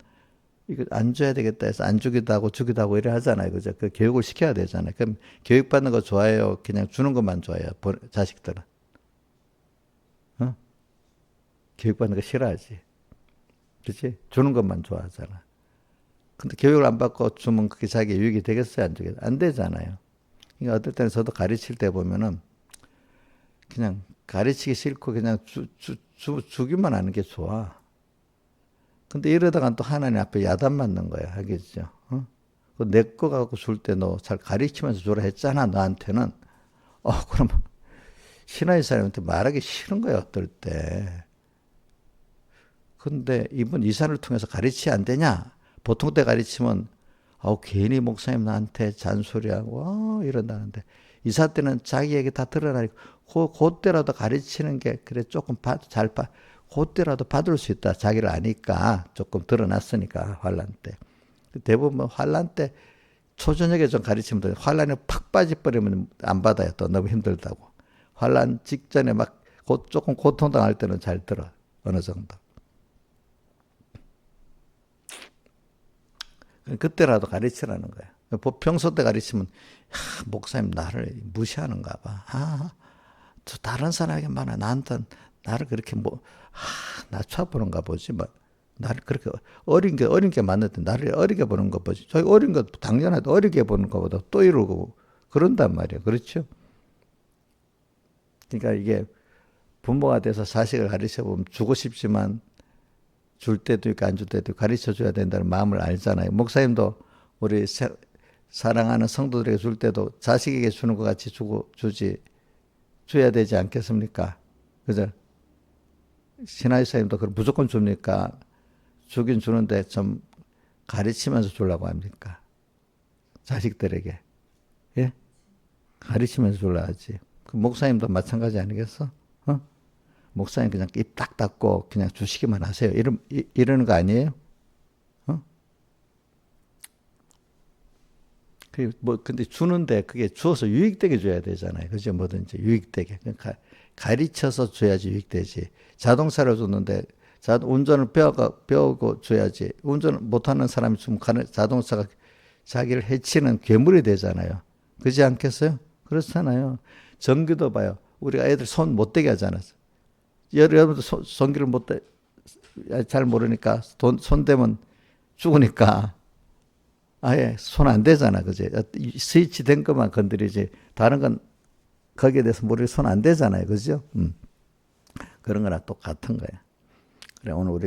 이거 안 줘야 되겠다 해서 안 주기도 하고 주기도 하고 이래 하잖아요. 그죠? 그 교육을 시켜야 되잖아요. 그럼 교육받는 거 좋아해요? 그냥 주는 것만 좋아해요? 자식들은. 교육받는 거 싫어하지. 그렇지? 주는 것만 좋아하잖아. 근데 교육을 안 받고 주면 그게 자기 유익이 되겠어요? 안 되겠어요? 안 되잖아요. 그러니까 어떨 때는 저도 가르칠 때 보면은 그냥 가르치기 싫고 그냥 주기만 하는 게 좋아. 근데 이러다가 또 하나님 앞에 야단 맞는 거야. 알겠죠? 내 거 갖고 줄 때 너 잘 가르치면서 주라 했잖아. 너한테는. 그러면 신하의 사람한테 말하기 싫은 거야. 어떨 때. 근데 이분 이사를 통해서 가르치면 안 되냐? 보통 때 가르치면 괜히 목사님 나한테 잔소리하고 이런다는데 이사 때는 자기에게 다 드러나니까 그때라도 가르치는 게 그래 조금 그때라도 받을 수 있다. 자기를 아니까 조금 드러났으니까 환란 때. 대부분 환란 때 초저녁에 좀 가르치면 돼. 환란에 팍 빠져버리면 안 받아요. 또 너무 힘들다고. 환란 직전에 막 조금 고통당할 때는 잘 들어. 어느 정도. 그때라도 가르치라는 거야. 평소 때 가르치면 목사님 나를 무시하는가 봐. 다른 사람에게 말해 나한테 나를 그렇게 낮춰보는가 보지. 나를 그렇게 어린 게 맞는데 나를 어리게 보는 거 보지. 저희 어린 거 당연하다. 어리게 보는 것보다 또 이러고 그런단 말이에요. 그렇죠? 그러니까 이게 부모가 돼서 자식을 가르쳐 보면 주고 싶지만 줄 때도 있고 안 줄 때도 있고 가르쳐 줘야 된다는 마음을 알잖아요. 목사님도 우리 사랑하는 성도들에게 줄 때도 자식에게 주는 것 같이 줘야 되지 않겠습니까? 그죠? 신하이사님도 그걸 무조건 줍니까? 주긴 주는데 좀 가르치면서 주려고 합니까? 자식들에게. 예? 가르치면서 주려 하지. 그 목사님도 마찬가지 아니겠어? 어? 목사님 그냥 입 딱 닫고 그냥 주시기만 하세요. 이러는 거 아니에요? 어? 근데 주는데 그게 주어서 유익되게 줘야 되잖아요. 그죠? 뭐든지 유익되게. 그러니까 가르쳐서 줘야지 유익되지. 자동차를 줬는데 운전을 배우고 줘야지. 운전 못하는 사람이 주면 자동차가 자기를 해치는 괴물이 되잖아요. 그렇지 않겠어요? 그렇잖아요. 전기도 봐요. 우리가 애들 손 못 대게 하잖아요. 여러분도 전기를 잘 모르니까 손 대면 죽으니까 아예 손 안 대잖아. 그지? 스위치 된 것만 건드리지. 다른 건 거기에 대해서 모르게 손 안 대잖아요. 그죠? 그런 거랑 똑같은 거예요. 그래, 오늘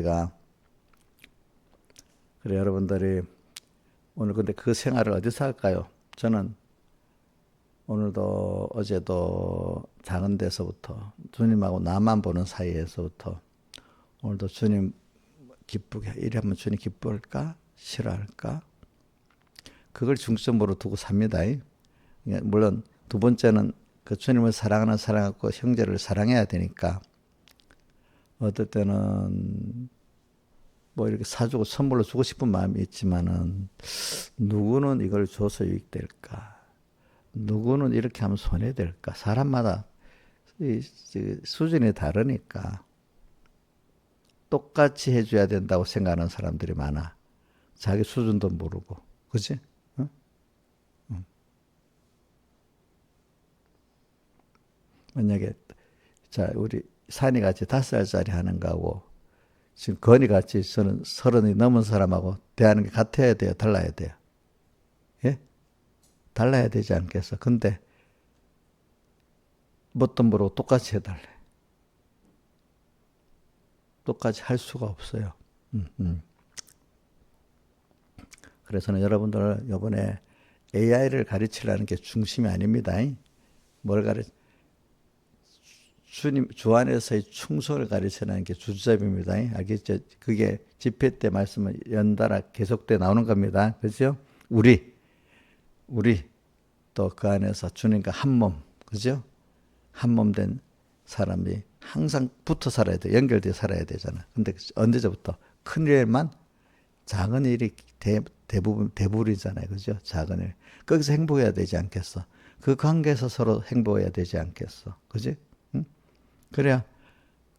그래, 여러분들이 오늘 근데 그 생활을 어디서 할까요? 저는 오늘도 어제도 작은 데서부터 주님하고 나만 보는 사이에서부터 오늘도 주님 기쁘게 이러면 주님 기쁠까? 싫어할까? 그걸 중점으로 두고 삽니다. 물론 두 번째는 그 주님을 사랑하고 형제를 사랑해야 되니까 어떨 때는 뭐 이렇게 사주고 선물로 주고 싶은 마음이 있지만은 누구는 이걸 줘서 유익될까? 누구는 이렇게 하면 손해될까? 사람마다 수준이 다르니까 똑같이 해줘야 된다고 생각하는 사람들이 많아. 자기 수준도 모르고. 그치? 응? 응. 만약에 자 우리 산이 같이 5살짜리 하는 거하고 지금 건이 같이 서른이 넘은 사람하고 대하는 게 같아야 돼요? 달라야 돼요? 예? 달라야 되지 않겠어? 근데 뭣도 모르고 똑같이 해달래. 똑같이 할 수가 없어요. 그래서는 여러분들 이번에 AI를 가르치려는 게 중심이 아닙니다. 주님 주 안에서의 충성을 가르치는 게 주점입니다. 알겠죠? 그게 집회 때 말씀은 연달아 계속돼 나오는 겁니다. 그렇죠? 우리 또 그 안에서 주님과 한 몸, 그죠? 한 몸 된 사람이 항상 붙어 살아야 돼. 연결돼 살아야 되잖아. 근데 언제부터 큰 일만 작은 일이 대부분이잖아요. 그죠? 작은 일. 거기서 행복해야 되지 않겠어? 그 관계에서 서로 행복해야 되지 않겠어? 그지? 응? 그래야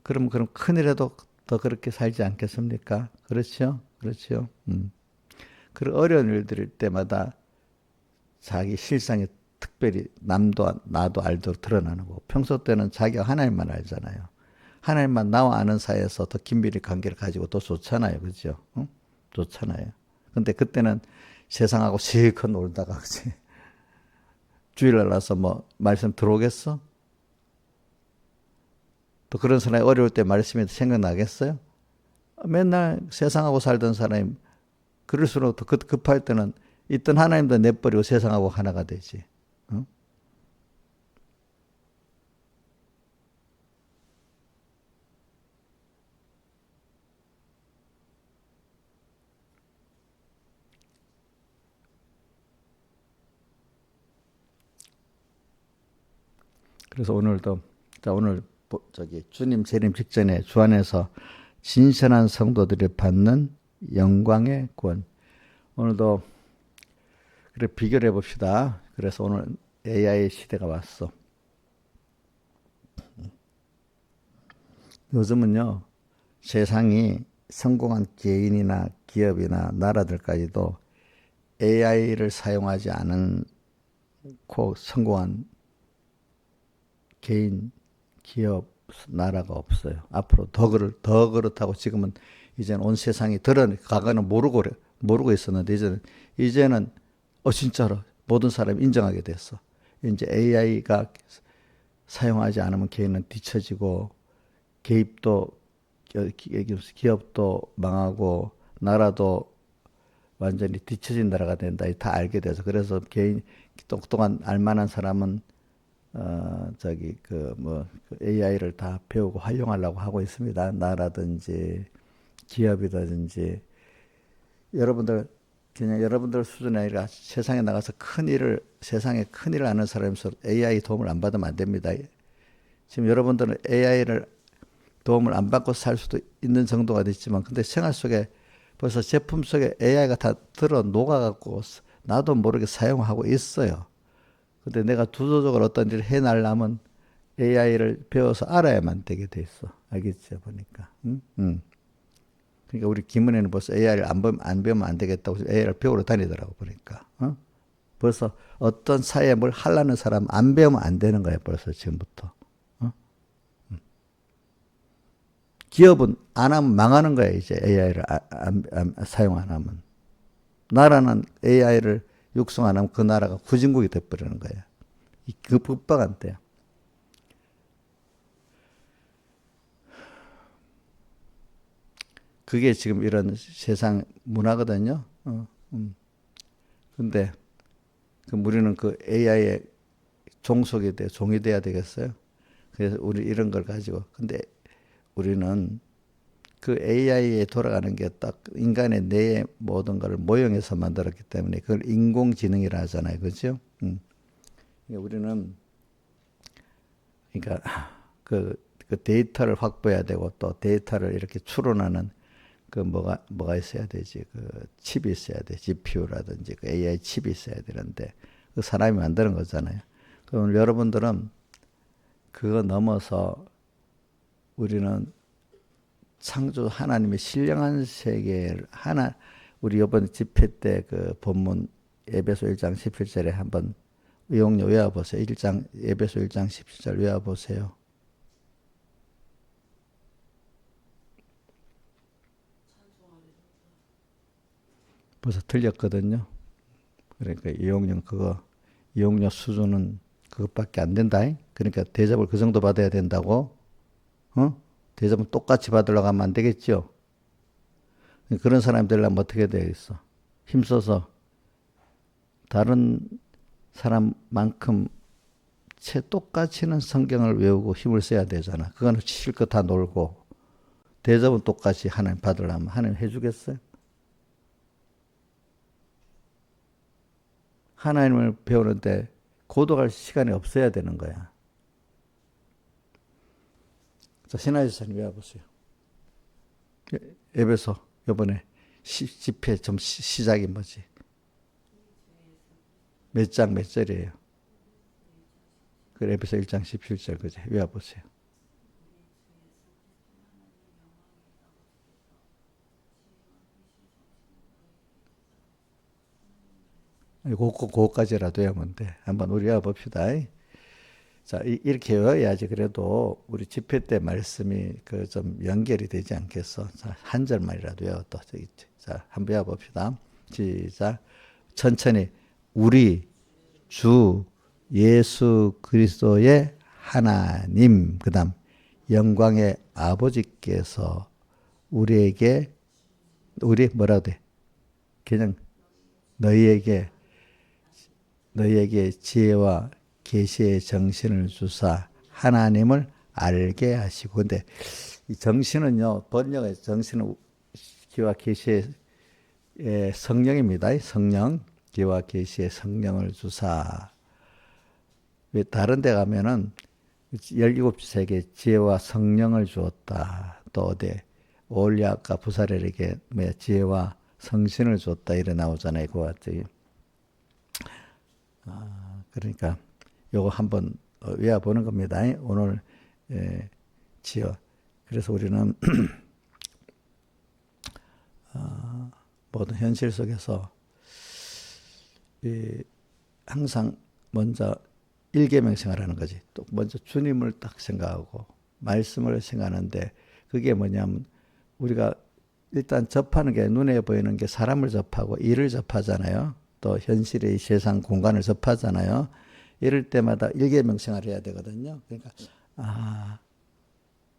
그럼 큰 일에도 더 그렇게 살지 않겠습니까? 그렇죠? 그렇죠? 그런 어려운 일들일 때마다 자기 실상이 특별히 나도 알도록 드러나는 거고 평소 때는 자기가 하나님만 알잖아요. 하나님만 나와 아는 사이에서 더 긴밀히 관계를 가지고 또 좋잖아요. 그죠? 응? 좋잖아요. 근데 그때는 세상하고 실컷 놀다가 그치? 주일날 와서 뭐 말씀 들어오겠어? 또 그런 사람이 어려울 때 말씀이 생각나겠어요? 맨날 세상하고 살던 사람이 그럴수록 더 급할 때는 있던 하나님도 내버리고 세상하고 하나가 되지. 응? 그래서 오늘 주님 재림 직전에 주 안에서 진실한 성도들이 받는 영광의 구원. 오늘도 그래 비교를 해봅시다. 그래서 오늘 AI 시대가 왔어. 요즘은요 세상이 성공한 개인이나 기업이나 나라들까지도 AI를 사용하지 않고 성공한 개인, 기업, 나라가 없어요. 앞으로 더 그렇다고 지금은 이제는 온 세상이 과거는 모르고 있었는데 이제는 진짜로 모든 사람이 인정하게 됐어. 이제 AI가 사용하지 않으면 개인은 뒤처지고 기업도 망하고 나라도 완전히 뒤처진 나라가 된다. 다 알게 돼서 그래서 똑똑한 알만한 사람은 AI를 다 배우고 활용하려고 하고 있습니다. 나라든지 기업이라든지 그냥 여러분들 수준이 아니라 세상에 나가서 세상에 큰일을 아는 사람에서 AI 도움을 안 받으면 안 됩니다. 지금 여러분들은 AI를 도움을 안 받고 살 수도 있는 정도가 됐지만, 근데 생활 속에 벌써 제품 속에 AI가 다 녹아갖고 나도 모르게 사용하고 있어요. 근데 내가 두도적으로 어떤 일을 해나려면 AI를 배워서 알아야만 되게 돼 있어. 알겠죠? 보니까. 그러니까 우리 김은혜는 벌써 AI를 안 배우면 안 되겠다고 AI를 배우러 다니더라고, 보니까. 벌써 어떤 사회에 뭘 하려는 사람 안 배우면 안 되는 거야, 벌써 지금부터. 기업은 안 하면 망하는 거야, 이제 AI를 사용 안 하면. 나라는 AI를 육성 안 하면 그 나라가 후진국이 돼버리는 거야. 그 급박한 때야. 그게 지금 이런 세상 문화거든요. 근데 우리는 그 AI의 종이 돼야 되겠어요. 그래서 우리 이런 걸 가지고. 근데 우리는 그 AI에 돌아가는 게 딱 인간의 뇌의 모든 걸 모형해서 만들었기 때문에 그걸 인공지능이라 하잖아요. 그죠? 우리는 그러니까 그 데이터를 확보해야 되고 또 데이터를 이렇게 추론하는 뭐가 있어야 되지? 그 칩이 있어야 돼. GPU라든지 그 AI 칩이 있어야 되는데 그 사람이 만드는 거잖아요. 그럼 여러분들은 그거 넘어서 우리는 창조 하나님의 신령한 세계를 우리 이번 집회 때 그 본문 에베소 1장 17절에 한번 의용료 외워보세요. 에베소 1장 17절 외워보세요. 벌써 틀렸거든요. 그러니까 이용료 수준은 그것밖에 안 된다. 그러니까 대접을 그 정도 받아야 된다고. 대접은 똑같이 받으려고 하면 안 되겠죠. 그런 사람이 되려면 어떻게 되겠어? 힘써서 다른 사람만큼 똑같이는 성경을 외우고 힘을 써야 되잖아. 그거는 실컷 다 놀고 대접은 똑같이 하나님 받으려면 하나님 해주겠어요? 하나님을 배우는데 고독할 시간이 없어야 되는 거야. 자, 신하지사님 외워보세요. 에베소 이번에 집회 좀 시작이 뭐지? 몇 절이에요? 그 에베소 1장 17절 그제 외워보세요. 그거까지라도 외우면 돼. 한번 우리 외워봅시다. 자, 이렇게 외워야지 그래도 우리 집회 때 말씀이 좀 연결이 되지 않겠어. 자, 한 절만이라도 외웠다. 자, 한번 외워봅시다. 시작. 천천히. 우리 주 예수 그리스도의 하나님, 그 다음 영광의 아버지께서 우리 뭐라고 돼? 그냥 너희에게 지혜와 계시의 정신을 주사 하나님을 알게 하시고. 근데 이 정신은요, 번역의 정신은 기와 계시의 성령입니다. 성령, 기와 계시의 성령을 주사. 왜 다른 데 가면은 17세기에 지혜와 성령을 주었다. 또 어디 올리아카 부사렐에게 지혜와 성신을 줬다 이래 나오잖아요. 그 같이. 그러니까 요거 한번 외워보는 겁니다. 오늘 그래서 우리는 모든 현실 속에서 항상 먼저 일계명 생활하는 거지. 또 먼저 주님을 딱 생각하고 말씀을 생각하는데 그게 뭐냐면 우리가 일단 접하는 게 눈에 보이는 게 사람을 접하고 일을 접하잖아요. 또 현실의 세상 공간을 접하잖아요. 이럴 때마다 일개명생활을 해야 되거든요. 그러니까 아,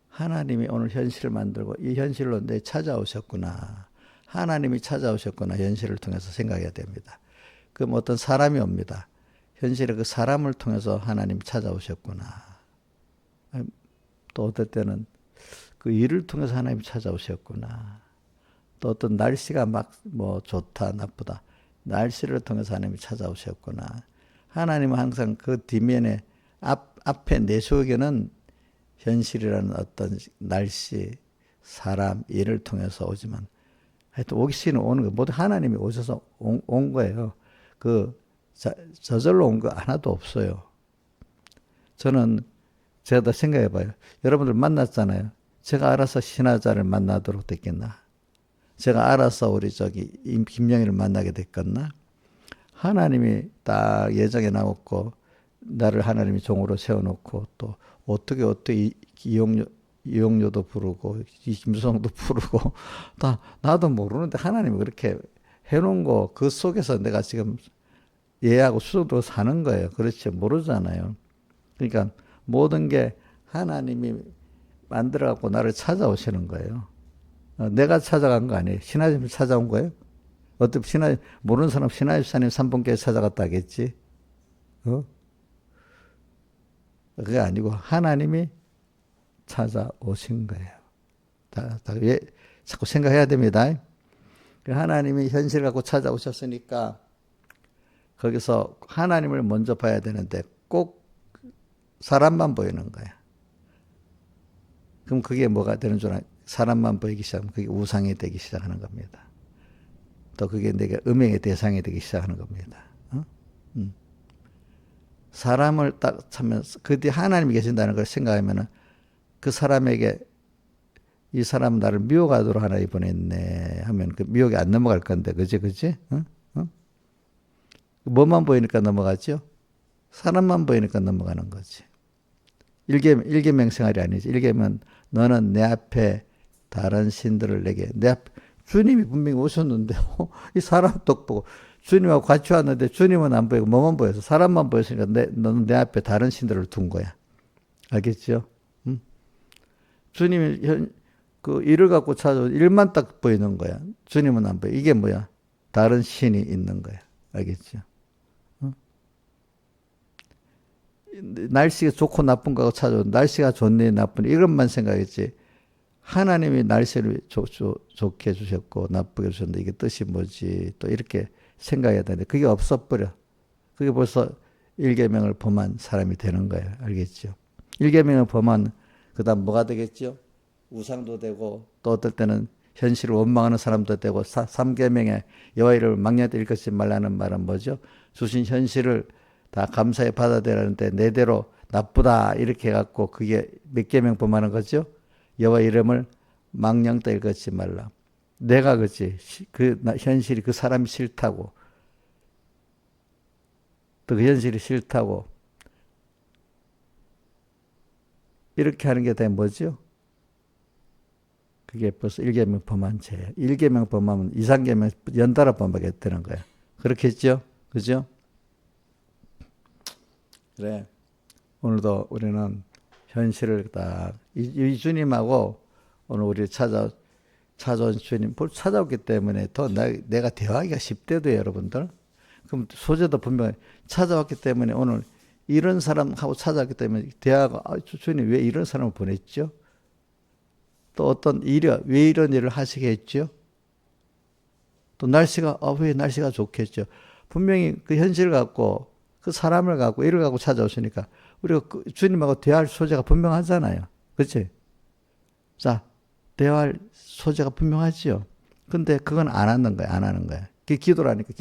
하나님이 오늘 현실을 만들고 이 현실로 내 찾아오셨구나. 하나님이 찾아오셨구나. 현실을 통해서 생각해야 됩니다. 그럼 어떤 사람이 옵니다. 현실의 그 사람을 통해서 하나님 찾아오셨구나. 또 어떨 때는 그 일을 통해서 하나님 찾아오셨구나. 또 어떤 날씨가 막 뭐 좋다 나쁘다. 날씨를 통해서 하나님이 찾아오셨구나. 하나님은 항상 그 뒷면에 앞에 내속에는 현실이라는 어떤 날씨, 사람, 일을 통해서 오지만 하여튼 오기시는 오는 거 모두 하나님이 오셔서 온 거예요. 그 저절로 온 거 하나도 없어요. 저는 제가 더 생각해 봐요. 여러분들 만났잖아요. 제가 알아서 신하자를 만나도록 됐겠나? 제가 알아서 우리 김영희를 만나게 됐겠나? 하나님이 딱 예정해 놨고 나를 하나님이 종으로 세워놓고 또 어떻게 이용료도 부르고 김수성도 부르고 다 나도 모르는데 하나님이 그렇게 해놓은 거 그 속에서 내가 지금 예하고 수석도 사는 거예요. 그렇지 모르잖아요. 그러니까 모든 게 하나님이 만들어갖고 나를 찾아오시는 거예요. 내가 찾아간 거 아니에요. 신하집을 찾아온 거예요. 어떻게 모르는 사람 신하집사님 3분교회 찾아갔다 하겠지? 그게 아니고 하나님이 찾아오신 거예요. 자꾸 생각해야 됩니다. 하나님이 현실 갖고 찾아오셨으니까 거기서 하나님을 먼저 봐야 되는데 꼭 사람만 보이는 거야. 그럼 그게 뭐가 되는 줄 알아요? 사람만 보이기 시작하면 그게 우상이 되기 시작하는 겁니다. 또 그게 내가 음행의 대상이 되기 시작하는 겁니다. 사람을 딱 찾면서 그 뒤에 하나님이 계신다는 걸 생각하면은 그 사람에게 이 사람 나를 미워하도록 하나님 보냈네 하면 그 미혹이 안 넘어갈 건데 그지? 뭐만 보이니까 넘어가죠? 사람만 보이니까 넘어가는 거지. 일개명생활이 아니지. 일개면 너는 내 앞에 다른 신들을 내 앞에 주님이 분명히 오셨는데 이 사람 똑 보고 주님하고 같이 왔는데 주님은 안 보이고 뭐만 보여서 사람만 보였으니까 너는 내 앞에 다른 신들을 둔 거야. 알겠죠? 주님이 그 일을 갖고 찾아온 일만 딱 보이는 거야. 주님은 안 보여. 이게 뭐야? 다른 신이 있는 거야. 알겠죠? 날씨가 좋고 나쁜 거하고 찾아온 날씨가 좋네 나쁘네 이것만 생각했지. 하나님이 날씨를 좋게 해주셨고 나쁘게 해주셨는데 이게 뜻이 뭐지? 또 이렇게 생각해야 되는데 그게 없어버려. 그게 벌써 일계명을 범한 사람이 되는 거예요. 알겠죠? 일계명을 범한 그 다음 뭐가 되겠죠? 우상도 되고 또 어떨 때는 현실을 원망하는 사람도 되고 3계명에 여호와 이름을 망령되이 일컫지 말라는 말은 뭐죠? 주신 현실을 다 감사히 받아들였는데 내대로 나쁘다 이렇게 해갖고 그게 몇 계명 범하는 거죠? 여호와 이름을 망령되이 일컫지 말라. 내가 그치 그 현실이 그 사람이 싫다고 또 그 현실이 싫다고 이렇게 하는 게 다 뭐죠? 그게 벌써 1계명 범한 죄예요. 1계명 범하면 2, 3계명 연달아 범하게 되는 거예요. 그렇겠죠? 그죠? 그래. 오늘도 우리는 현실을 이 주님하고 오늘 우리 찾아온 주님, 찾아왔기 때문에 더 내가 대화하기가 쉽대도 여러분들. 그럼 소재도 분명히 찾아왔기 때문에 오늘 이런 사람하고 찾아왔기 때문에 대화가 주님 왜 이런 사람을 보냈죠? 또 어떤 왜 이런 일을 하시게 했죠? 또 왜 날씨가 좋겠죠? 분명히 그 현실을 갖고 그 사람을 갖고 일을 갖고 찾아오시니까 우리가 그 주님하고 대화할 소재가 분명하잖아요. 그렇지? 자, 대화할 소재가 분명하지요. 근데 그건 안 하는 거야. 그게 기도라니까.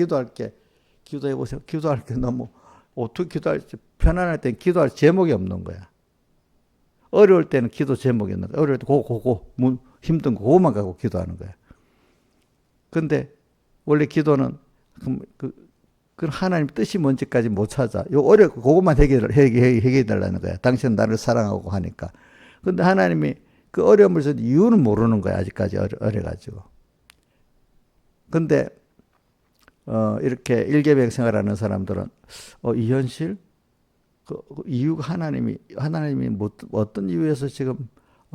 기도해보세요. 기도할 게 너무 어떻게 기도할지 편안할 땐 기도할 제목이 없는 거야. 어려울 때는 기도 제목이 있는 거야. 어려울 때 힘든 거 그거만 갖고 기도하는 거야. 근데 원래 기도는 그 하나님 뜻이 뭔지까지 못 찾아. 그것만 해결해달라는 거야. 당신은 나를 사랑하고 하니까. 근데 하나님이 그 어려움을 준 이유는 모르는 거야. 아직까지 어려가지고. 근데 이렇게 일계명 생활하는 사람들은 이 현실 그 이유가 하나님이 뭐 어떤 이유에서 지금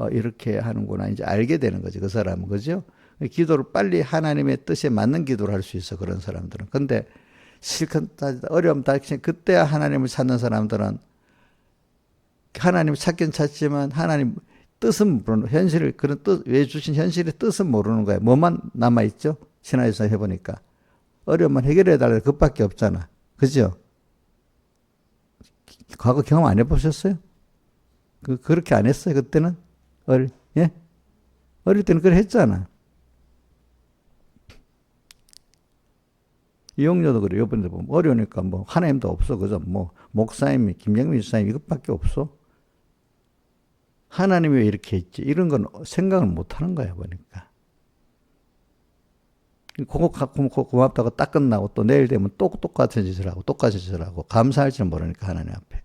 이렇게 하는구나 이제 알게 되는 거지 그 사람은. 그죠? 기도를 빨리 하나님의 뜻에 맞는 기도를 할 수 있어 그런 사람들은. 근데 실컷 따지다 어려움 닥치면 그때야 하나님을 찾는 사람들은 하나님을 찾긴 찾지만 하나님 뜻은 모르는, 현실을 그런 뜻 왜 주신 현실의 뜻은 모르는 거야. 뭐만 남아 있죠? 신화에서 해보니까 어려움만 해결해 달라 그것밖에 없잖아. 그죠? 과거 경험 안 해보셨어요? 그렇게 안 했어요 그때는? 예? 어릴 때는 그래 했잖아. 이용료도 그래. 요번에 보면 어려우니까 뭐 하나님도 없어. 그죠? 뭐 목사님이 김영민 집사님 이것밖에 없어. 하나님이 왜 이렇게 했지? 이런 건 생각을 못 하는 거야 보니까. 고맙다고 딱 끝나고 또 내일 되면 또 똑같은 짓을 하고 똑같은 짓을 하고 감사할 줄 모르니까 하나님 앞에.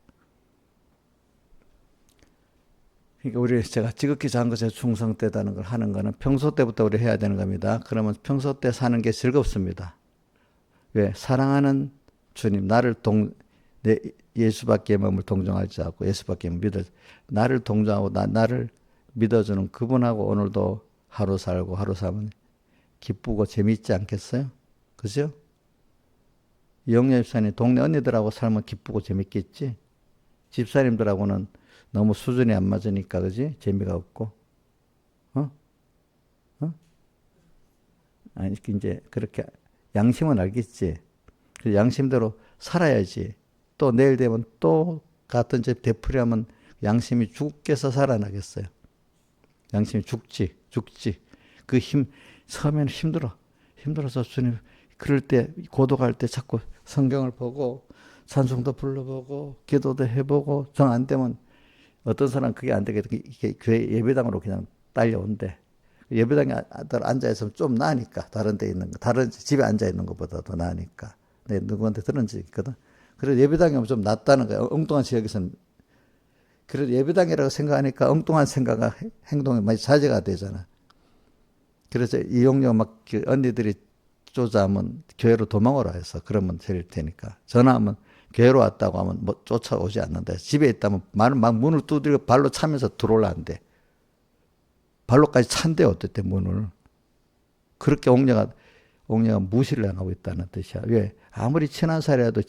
그러니까 제가 지극히 작은 것에 충성되다는 걸 하는 거는 평소 때부터 우리 해야 되는 겁니다. 그러면 평소 때 사는 게 즐겁습니다. 왜? 사랑하는 주님, 내 예수밖에 몸을 동정하지 않고 예수밖에 나를 동정하고 나를 믿어주는 그분하고 오늘도 하루 살고 하루 살면 기쁘고 재미있지 않겠어요? 그죠? 이영녀 집사님 동네 언니들하고 살면 기쁘고 재밌겠지? 집사님들하고는 너무 수준이 안 맞으니까 그지? 재미가 없고. 어? 아니 이제 그렇게 양심은 알겠지. 그 양심대로 살아야지. 또 내일 되면 또 같은 집 되풀이하면 양심이 죽겠어 살아나겠어요. 양심이 죽지. 그 처음에는 힘들어서 주님 그럴 때 고독할 때 자꾸 성경을 보고 찬송도 불러보고 기도도 해보고 정 안 되면 어떤 사람 그게 안 되게 교회 예배당으로 그냥 딸려온대. 예배당에 앉아있으면 좀 나으니까 다른 데 있는 거 다른 집에 앉아있는 것보다 더 나으니까. 내 누구한테 들은 적이 있거든. 그래서 예배당에 오면 좀 낫다는 거야. 엉뚱한 지역에서는. 그래도 예배당이라고 생각하니까 엉뚱한 생각과 행동이 많이 자제가 되잖아. 그래서 이용료 막 언니들이 쫓아오면 교회로 도망오라 해서 그러면 될 테니까. 전화하면 교회로 왔다고 하면 뭐 쫓아오지 않는다. 집에 있다면 막 문을 두드리고 발로 차면서 들어올라 한대. 발로까지 찬대 어땠대 문을. 그렇게 옥녀가 무시를 하고 있다는 뜻이야. 왜? 아무리 친한 사이라도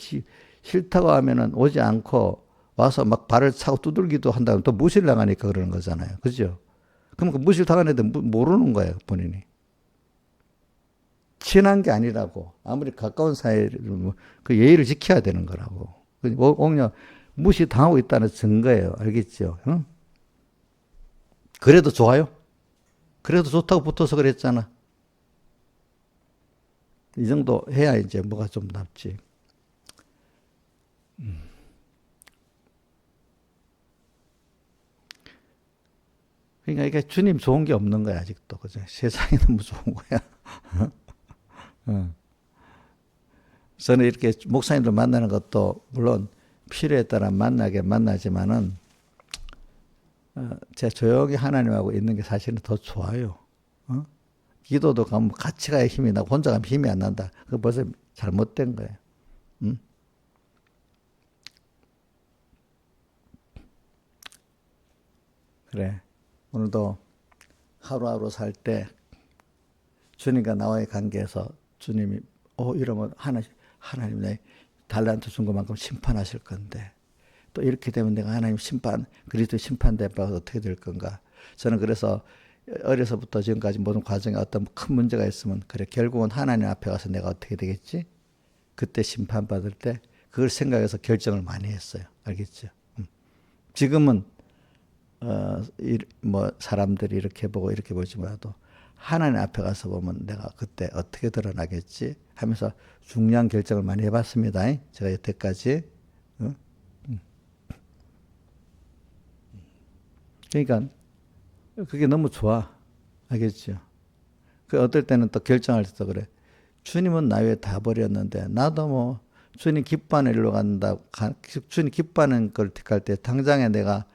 싫다고 하면은 오지 않고 와서 막 발을 차고 두들기도 한다면 또 무시를 당하니까 그러는 거잖아요. 그죠? 그럼 그 무시를 당한 애들 모르는 거예요, 본인이. 친한 게 아니라고. 아무리 가까운 사이를 그 예의를 지켜야 되는 거라고. 옥녀 무시 당하고 있다는 증거예요. 알겠죠? 응? 그래도 좋아요? 그래도 좋다고 붙어서 그랬잖아. 이 정도 해야 이제 뭐가 좀 낫지. 그러니까 이게 주님 좋은 게 없는 거야 아직도. 그죠? 세상이 너무 좋은 거야. 저는 이렇게 목사님들 만나는 것도 물론 필요에 따라 만나지만은 제가 조용히 하나님하고 있는 게 사실은 더 좋아요. 기도도 가면 같이 가야 힘이 나고 혼자 가면 힘이 안 난다. 그거 벌써 잘못된 거예요. 그래. 오늘도 하루하루 살 때 주님과 나와의 관계에서 주님이 이러면 하나님 내 달란트 준 것만큼 심판하실 건데 또 이렇게 되면 내가 하나님 그리스도 심판대받아서 어떻게 될 건가. 저는 그래서 어려서부터 지금까지 모든 과정에 어떤 큰 문제가 있으면 그래 결국은 하나님 앞에 가서 내가 어떻게 되겠지? 그때 심판받을 때 그걸 생각해서 결정을 많이 했어요. 알겠죠? 지금은 뭐 사람들이 이렇게 보고 이렇게 보지 몰라도 하나님 앞에 가서 보면 내가 그때 어떻게 드러나겠지 하면서 중요한 결정을 많이 해봤습니다. 제가 여태까지. 그러니까 그게 너무 좋아. 알겠죠? 그 어떨 때는 또 결정할 때도 그래. 주님은 나 외에 다 버렸는데 나도 뭐 주님 기뻐하는 일로 간다. 주님 기뻐하는 걸 택할 때 당장에 내가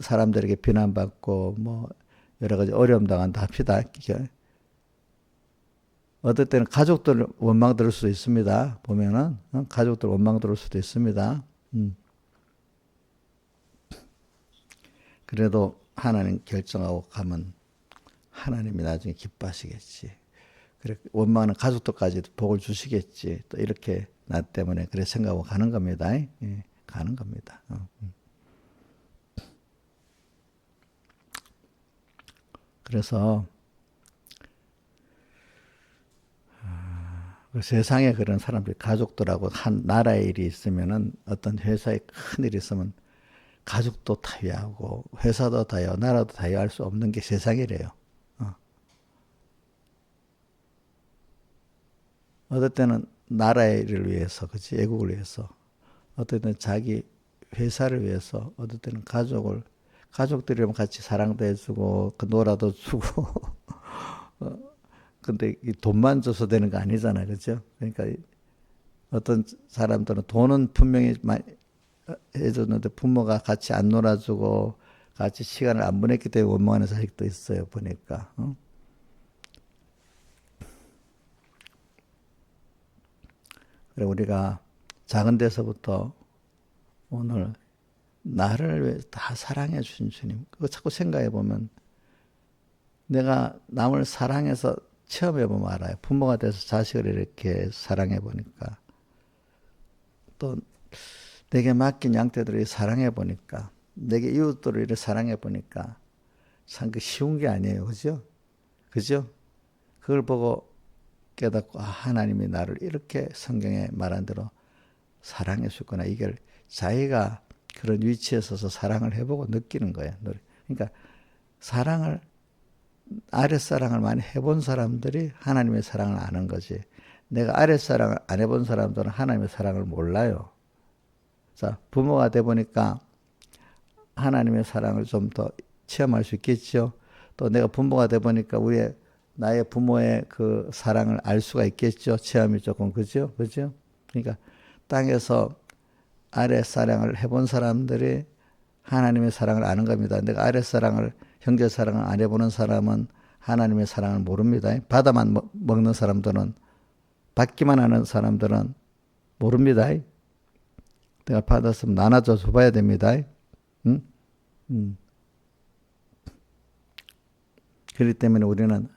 사람들에게 비난받고 뭐 여러 가지 어려움 당한다 합시다. 어떨 때는 가족들 원망 들을 수도 있습니다. 보면은 가족들 원망 들을 수도 있습니다. 그래도 하나님 결정하고 가면 하나님이 나중에 기뻐하시겠지. 그래 원망하는 가족들까지 복을 주시겠지. 또 이렇게 나 때문에 그래 생각하고 가는 겁니다. 예, 가는 겁니다. 그래서 그 세상에 그런 사람들이 가족들하고 한 나라의 일이 있으면은 어떤 회사에 큰 일이 있으면 가족도 타위하고 회사도 타위하고 나라도 타위할 수 없는 게 세상이래요. 어떨 때는 나라의 일을 위해서, 그치? 애국을 위해서. 어떨 때는 자기 회사를 위해서, 어떨 때는 가족들이랑 같이 사랑도 해주고, 그 놀아도 주고. 근데 이 돈만 줘서 되는 거 아니잖아요. 그죠? 그러니까 어떤 사람들은 돈은 분명히 많이 해줬는데 부모가 같이 안 놀아주고, 같이 시간을 안 보냈기 때문에 원망하는 자식도 있어요. 보니까. 그래 우리가 작은 데서부터 오늘 나를 위해 다 사랑해 주신 주님. 그거 자꾸 생각해 보면 내가 남을 사랑해서 체험해 보면 알아요. 부모가 돼서 자식을 이렇게 사랑해 보니까 또 내게 맡긴 양떼들을 사랑해 보니까 내게 이웃들을 이렇게 사랑해 보니까 참 그 쉬운 게 아니에요. 그죠? 그죠? 그걸 보고 깨닫고 하나님이 나를 이렇게 성경에 말한 대로 사랑해 주구나. 이걸 자기가 그런 위치에 서서 사랑을 해보고 느끼는 거예요. 그러니까 사랑을 아랫사랑을 많이 해본 사람들이 하나님의 사랑을 아는 거지. 내가 아랫사랑을 안 해본 사람들은 하나님의 사랑을 몰라요. 자, 부모가 돼 보니까 하나님의 사랑을 좀 더 체험할 수 있겠죠. 또 내가 부모가 돼 보니까 나의 부모의 그 사랑을 알 수가 있겠죠. 체험이 조금 그죠? 그죠? 그러니까 땅에서 아랫사랑을 해본 사람들이 하나님의 사랑을 아는 겁니다. 내가 아랫사랑을 형제 사랑을 안 해보는 사람은 하나님의 사랑을 모릅니다. 받아만 먹는 사람들은 받기만 하는 사람들은 모릅니다. 내가 받았으면 나눠줘 줘봐야 됩니다. 응? 그렇기 때문에 우리는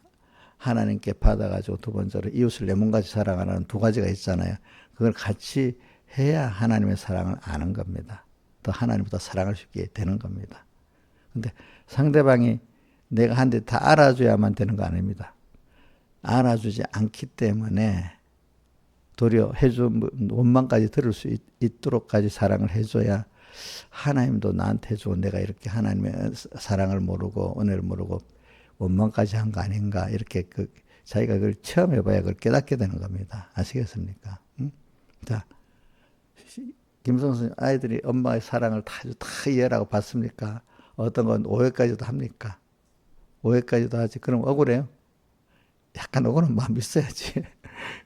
하나님께 받아가지고 두 번째로 이웃을 내 몸같이 사랑하는 두 가지가 있잖아요. 그걸 같이 해야 하나님의 사랑을 아는 겁니다. 또 하나님보다 사랑할 수 있게 되는 겁니다. 근데 상대방이 내가 한 대 다 알아줘야만 되는 거 아닙니다. 알아주지 않기 때문에 도리어 원망까지 들을 수 있도록까지 사랑을 해줘야 하나님도 나한테 해주고 내가 이렇게 하나님의 사랑을 모르고 은혜를 모르고 원망까지 한 거 아닌가 이렇게 자기가 그걸 체험해봐야 그걸 깨닫게 되는 겁니다. 아시겠습니까? 응? 자, 김성수 아이들이 엄마의 사랑을 다 이해라고 받습니까? 어떤 건 오해까지도 합니까? 오해까지도 하지. 그럼 억울해요? 약간 억울한 마음이 있어야지.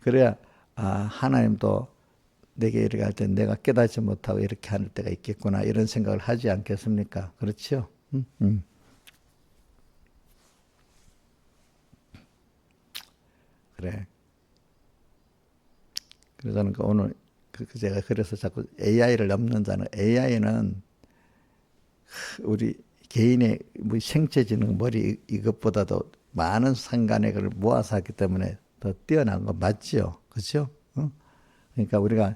그래야 하나님도 내게 이렇게 할 때 내가 깨닫지 못하고 이렇게 할 때가 있겠구나 이런 생각을 하지 않겠습니까? 그렇죠? 그래. 그래서 저는 오늘 제가 그래서 자꾸 AI를 넘는다는 AI는 우리 개인의 뭐 생체지능 머리 이것보다도 많은 상간의 걸 모아서 했기 때문에 더 뛰어난 건 맞지요. 그렇죠? 그러니까 우리가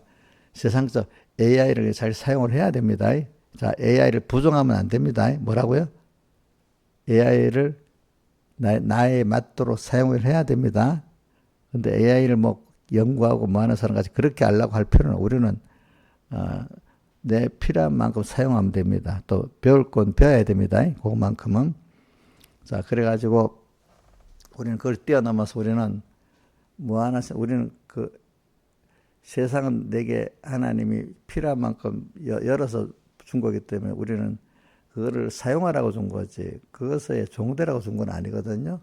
세상적 AI를 잘 사용을 해야 됩니다. 자, AI를 부정하면 안 됩니다. 뭐라고요? AI를 나에 맞도록 사용을 해야 됩니다. 근데 AI를 뭐 연구하고 뭐 하는 사람같이 그렇게 하려고 할 필요는 우리는 내 필요한 만큼 사용하면 됩니다. 또 배울 건 배워야 됩니다. 그것만큼은. 자, 그래가지고 우리는 그걸 뛰어넘어서 우리는 우리는 그 세상은 내게 하나님이 필요한 만큼 열어서 준 거기 때문에 우리는 그거를 사용하라고 준 거지 그것의 종되라고 준 건 아니거든요.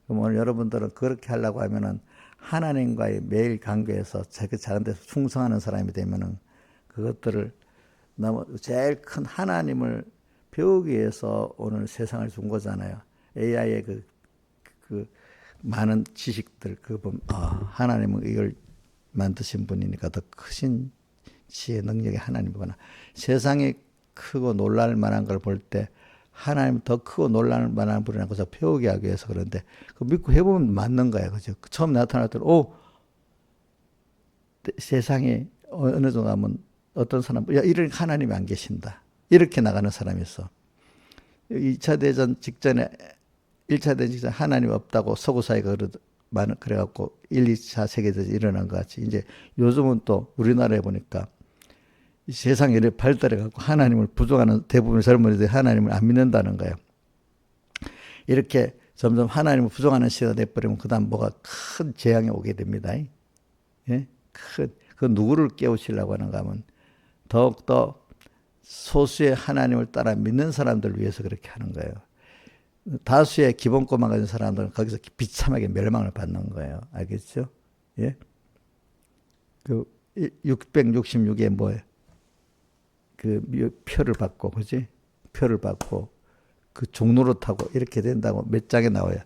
그럼 오늘 여러분들은 그렇게 하려고 하면은 하나님과의 매일 관계에서 작은 데서 충성하는 사람이 되면은 그것들을 제일 큰 하나님을 배우기 위해서 오늘 세상을 준 거잖아요. AI의 그 많은 지식들 그거 보면 하나님은 이걸 만드신 분이니까 더 크신 지혜 능력이 하나님이구나. 세상이 크고 놀랄 만한 걸 볼 때 하나님 더 크고 놀랄 만한 분이라는 것을 배우게 하기 위해서 그런데 그 믿고 해보면 맞는 거야. 그죠? 처음 나타날 때 세상에 어느 정도 가면 어떤 사람 이런 하나님이 안 계신다. 이렇게 나가는 사람이 있어. 2차 대전 직전에 1차 대전 직전에 하나님 없다고 서구 사회가 그래갖고 1, 2차 세계대전이 일어난 것 같이 이제 요즘은 또 우리나라에 보니까 세상이 이렇게 발달해갖고 하나님을 부정하는 대부분의 젊은이들이 하나님을 안 믿는다는 거예요. 이렇게 점점 하나님을 부정하는 시대가 돼버리면 그 다음 뭐가 큰 재앙이 오게 됩니다. 예? 그 누구를 깨우치려고 하는가 하면 더욱더 소수의 하나님을 따라 믿는 사람들을 위해서 그렇게 하는 거예요. 다수의 기본권만 가진 사람들은 거기서 비참하게 멸망을 받는 거예요. 알겠죠? 예? 그 666에 뭐예요? 그 표를 받고, 그지? 표를 받고, 그 종로로 타고 이렇게 된다고 몇 장에 나와요.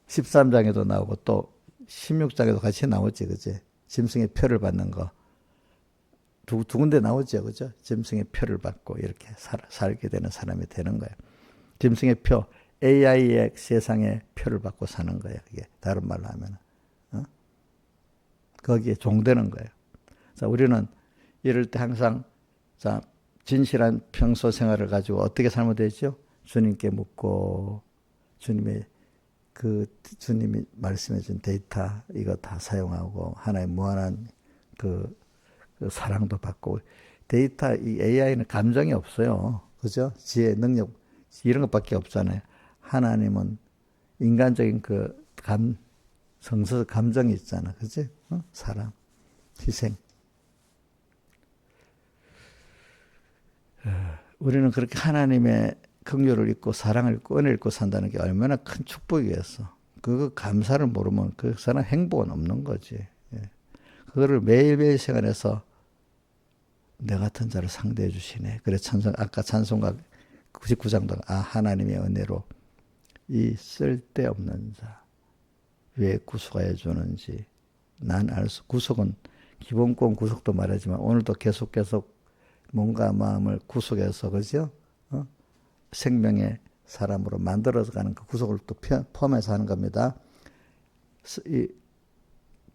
13장에도 나오고 또 16장에도 같이 나오지, 그지? 짐승의 표를 받는 거. 두 군데 나오죠, 그죠? 짐승의 표를 받고 이렇게 살게 되는 사람이 되는 거예요. 짐승의 표, AI의 세상의 표를 받고 사는 거예요. 이게 다른 말로 하면, 거기에 종되는 거예요. 자, 우리는 이럴 때 항상 자, 진실한 평소 생활을 가지고 어떻게 살면 되죠? 주님께 묻고 주님이 말씀해 준 데이터 이거 다 사용하고 하나의 무한한 그 사랑도 받고 데이터 이 AI는 감정이 없어요. 그죠? 지혜, 능력 이런 것밖에 없잖아요. 하나님은 인간적인 감정이 있잖아. 그지? 사랑, 희생. 우리는 그렇게 하나님의 긍휼을 잊고 사랑을 잊고 은혜를 잊고 산다는 게 얼마나 큰 축복이겠어. 그 감사를 모르면 그 사람 행복은 없는 거지. 예. 그거를 매일매일 생활해서 내 같은 자를 상대해 주시네. 그래 아까 찬송가 99장도 하나님의 은혜로 이 쓸데없는 자 왜 구속하여 주는지 난 알 수. 구속은 기본권 구속도 말하지만 오늘도 계속 몸과 마음을 구속해서 그죠? 생명의 사람으로 만들어서 가는 그 구속을 또 포함해서 하는 겁니다.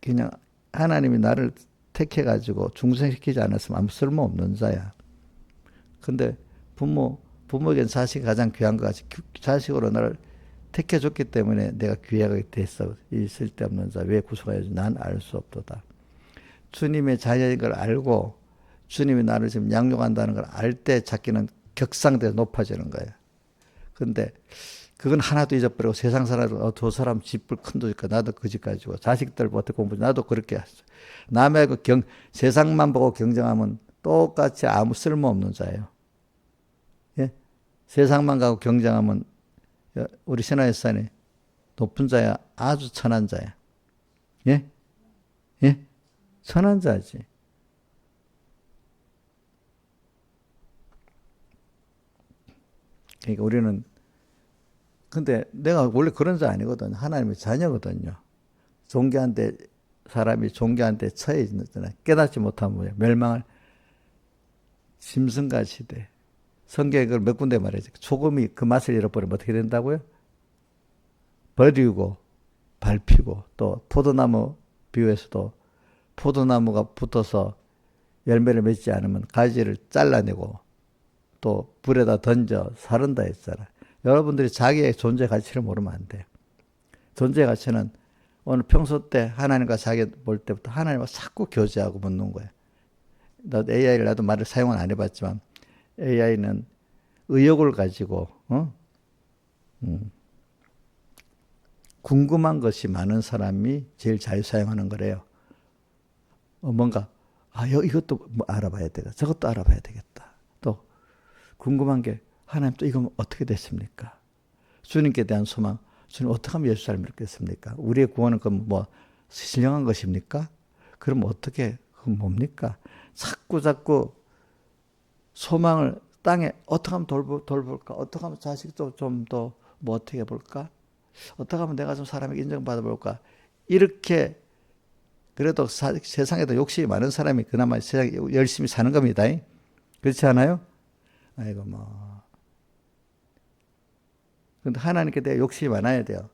그냥 하나님이 나를 택해가지고 중생시키지 않았으면 아무 쓸모없는 자야. 근데 부모에겐 자식이 가장 귀한 것 같이 자식으로 나를 택해줬기 때문에 내가 귀하게 됐어. 이 쓸데없는 자 왜 구속하여지 난 알 수 없도다. 주님의 자녀인 걸 알고 주님이 나를 지금 양육한다는 걸 알 때 자기는 격상돼서 높아지는 거예요. 근데 그건 하나도 잊어버리고 세상 사람들 저 사람 집을 큰 도니까 나도 그 집 가지고 자식들 어떻게 공부지 나도 그렇게 했어. 남의 세상만 보고 경쟁하면 똑같이 아무 쓸모없는 자예요. 예? 세상만 가고 경쟁하면 우리 신화의산이 높은 자야 아주 천한 자야. 예? 예? 천한 자지. 그러니까 우리는 근데 내가 원래 그런 자 아니거든. 하나님의 자녀거든요. 사람이 종교한테 처해 있잖아요. 깨닫지 못하면 뭐야? 멸망을 짐승같이 돼. 성경에 그걸 몇 군데 말해줘. 소금이 그 맛을 잃어버리면 어떻게 된다고요? 버리고 밟히고 또 포도나무 비유에서도 포도나무가 붙어서 열매를 맺지 않으면 가지를 잘라내고 또 불에다 던져 사른다 했잖아. 여러분들이 자기의 존재 가치를 모르면 안 돼. 존재 가치는 오늘 평소 때 하나님과 자기 볼 때부터 하나님과 자꾸 교제하고 묻는 거야. AI를 나도 말을 사용은 안 해봤지만 AI는 의욕을 가지고 궁금한 것이 많은 사람이 제일 잘 사용하는 거래요. 뭔가 이것도 뭐 알아봐야 되겠다. 저것도 알아봐야 되겠다. 또 궁금한 게 하나님 또 이건 어떻게 됐습니까? 주님께 대한 소망. 주님 어떻게 하면 예수 잘 믿겠습니까? 우리의 구원은 그럼 뭐 신령한 것입니까? 그럼 어떻게 그건 뭡니까? 자꾸 소망을 땅에 어떻게 하면 돌볼까? 어떻게 하면 자식도 좀 더 뭐 어떻게 해볼까? 어떻게 하면 내가 좀 사람에게 인정받아 볼까? 이렇게 그래도 세상에도 욕심이 많은 사람이 그나마 세상에 열심히 사는 겁니다. 그렇지 않아요? 아이고 뭐. 근데 하나님께 대해 욕심이 많아야 돼요.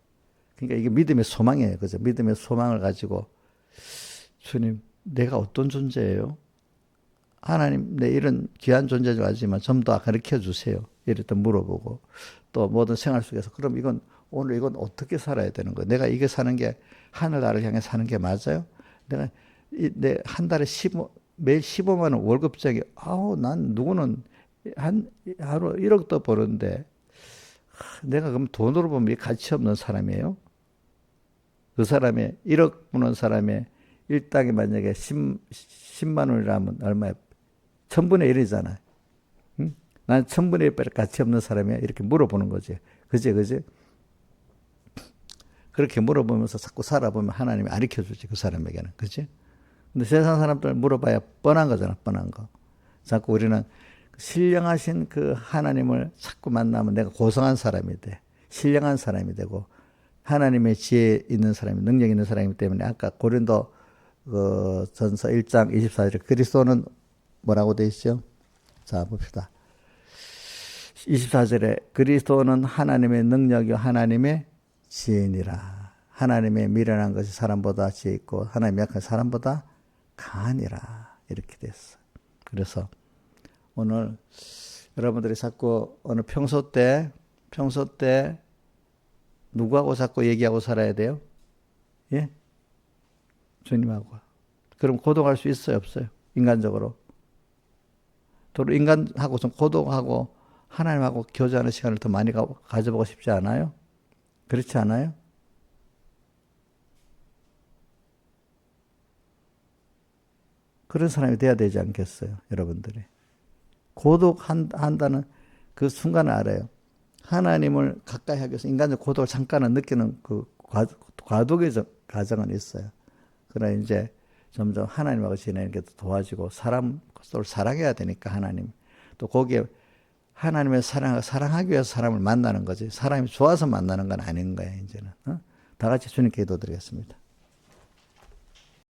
그러니까 이게 믿음의 소망이에요. 그죠? 믿음의 소망을 가지고 주님, 내가 어떤 존재예요? 하나님, 내 이런 귀한 존재도 하지만 좀 더 가르쳐 주세요. 이랬다 물어보고 또 모든 생활 속에서 그럼 오늘 이건 어떻게 살아야 되는 거예요? 내가 이게 사는 게 하늘나라를 향해 사는 게 맞아요? 내가 내 한 달에 매일 15만 원 월급쟁이 난 누구는 한 하루 1억도 버는데 내가 그럼 돈으로 보면 가치 없는 사람이에요? 그 사람의 1억 버는 사람의 일당이 만약에 10만 원이라면 얼마야? 1000분의 1이잖아요. 응? 난 1000분의 1밖에 가치 없는 사람이야? 이렇게 물어보는 거지. 그지? 그렇게 물어보면서 자꾸 살아보면 하나님이 가르쳐 주지, 그 사람에게는. 그지? 근데 세상 사람들 물어봐야 뻔한 거잖아, 뻔한 거. 자꾸 우리는 신령하신 그 하나님을 자꾸 만나면 내가 고상한 사람이 돼. 신령한 사람이 되고, 하나님의 지혜 있는 사람이, 능력 있는 사람이기 때문에 아까 고린도 전서 1장 24절에 그리스도는 뭐라고 돼 있죠? 자, 봅시다. 24절에 그리스도는 하나님의 능력이요 하나님의 지혜니라. 하나님의 미련한 것이 사람보다 지혜 있고 하나님의 약한 사람보다 강하니라. 이렇게 됐어. 그래서 오늘 여러분들이 자꾸 어느 평소 때 누구하고 자꾸 얘기하고 살아야 돼요? 예? 주님하고. 그럼 고독할 수 있어요, 없어요? 인간적으로. 또 인간하고 좀 고독하고 하나님하고 교제하는 시간을 더 많이 가져보고 싶지 않아요? 그렇지 않아요? 그런 사람이 돼야 되지 않겠어요, 여러분들이. 고독한다는 그 순간을 알아요. 하나님을 가까이 하기 위해서 인간적 고독을 잠깐은 느끼는 그 과도의 과정은 있어요. 그러나 이제 점점 하나님하고 지내는 게 도와지고 사람을 사랑해야 되니까 하나님. 또 거기에 하나님의 사랑하기 위해서 사람을 만나는 거지. 사람이 좋아서 만나는 건 아닌 거예요, 이제는. 다 같이 주님께 기도드리겠습니다.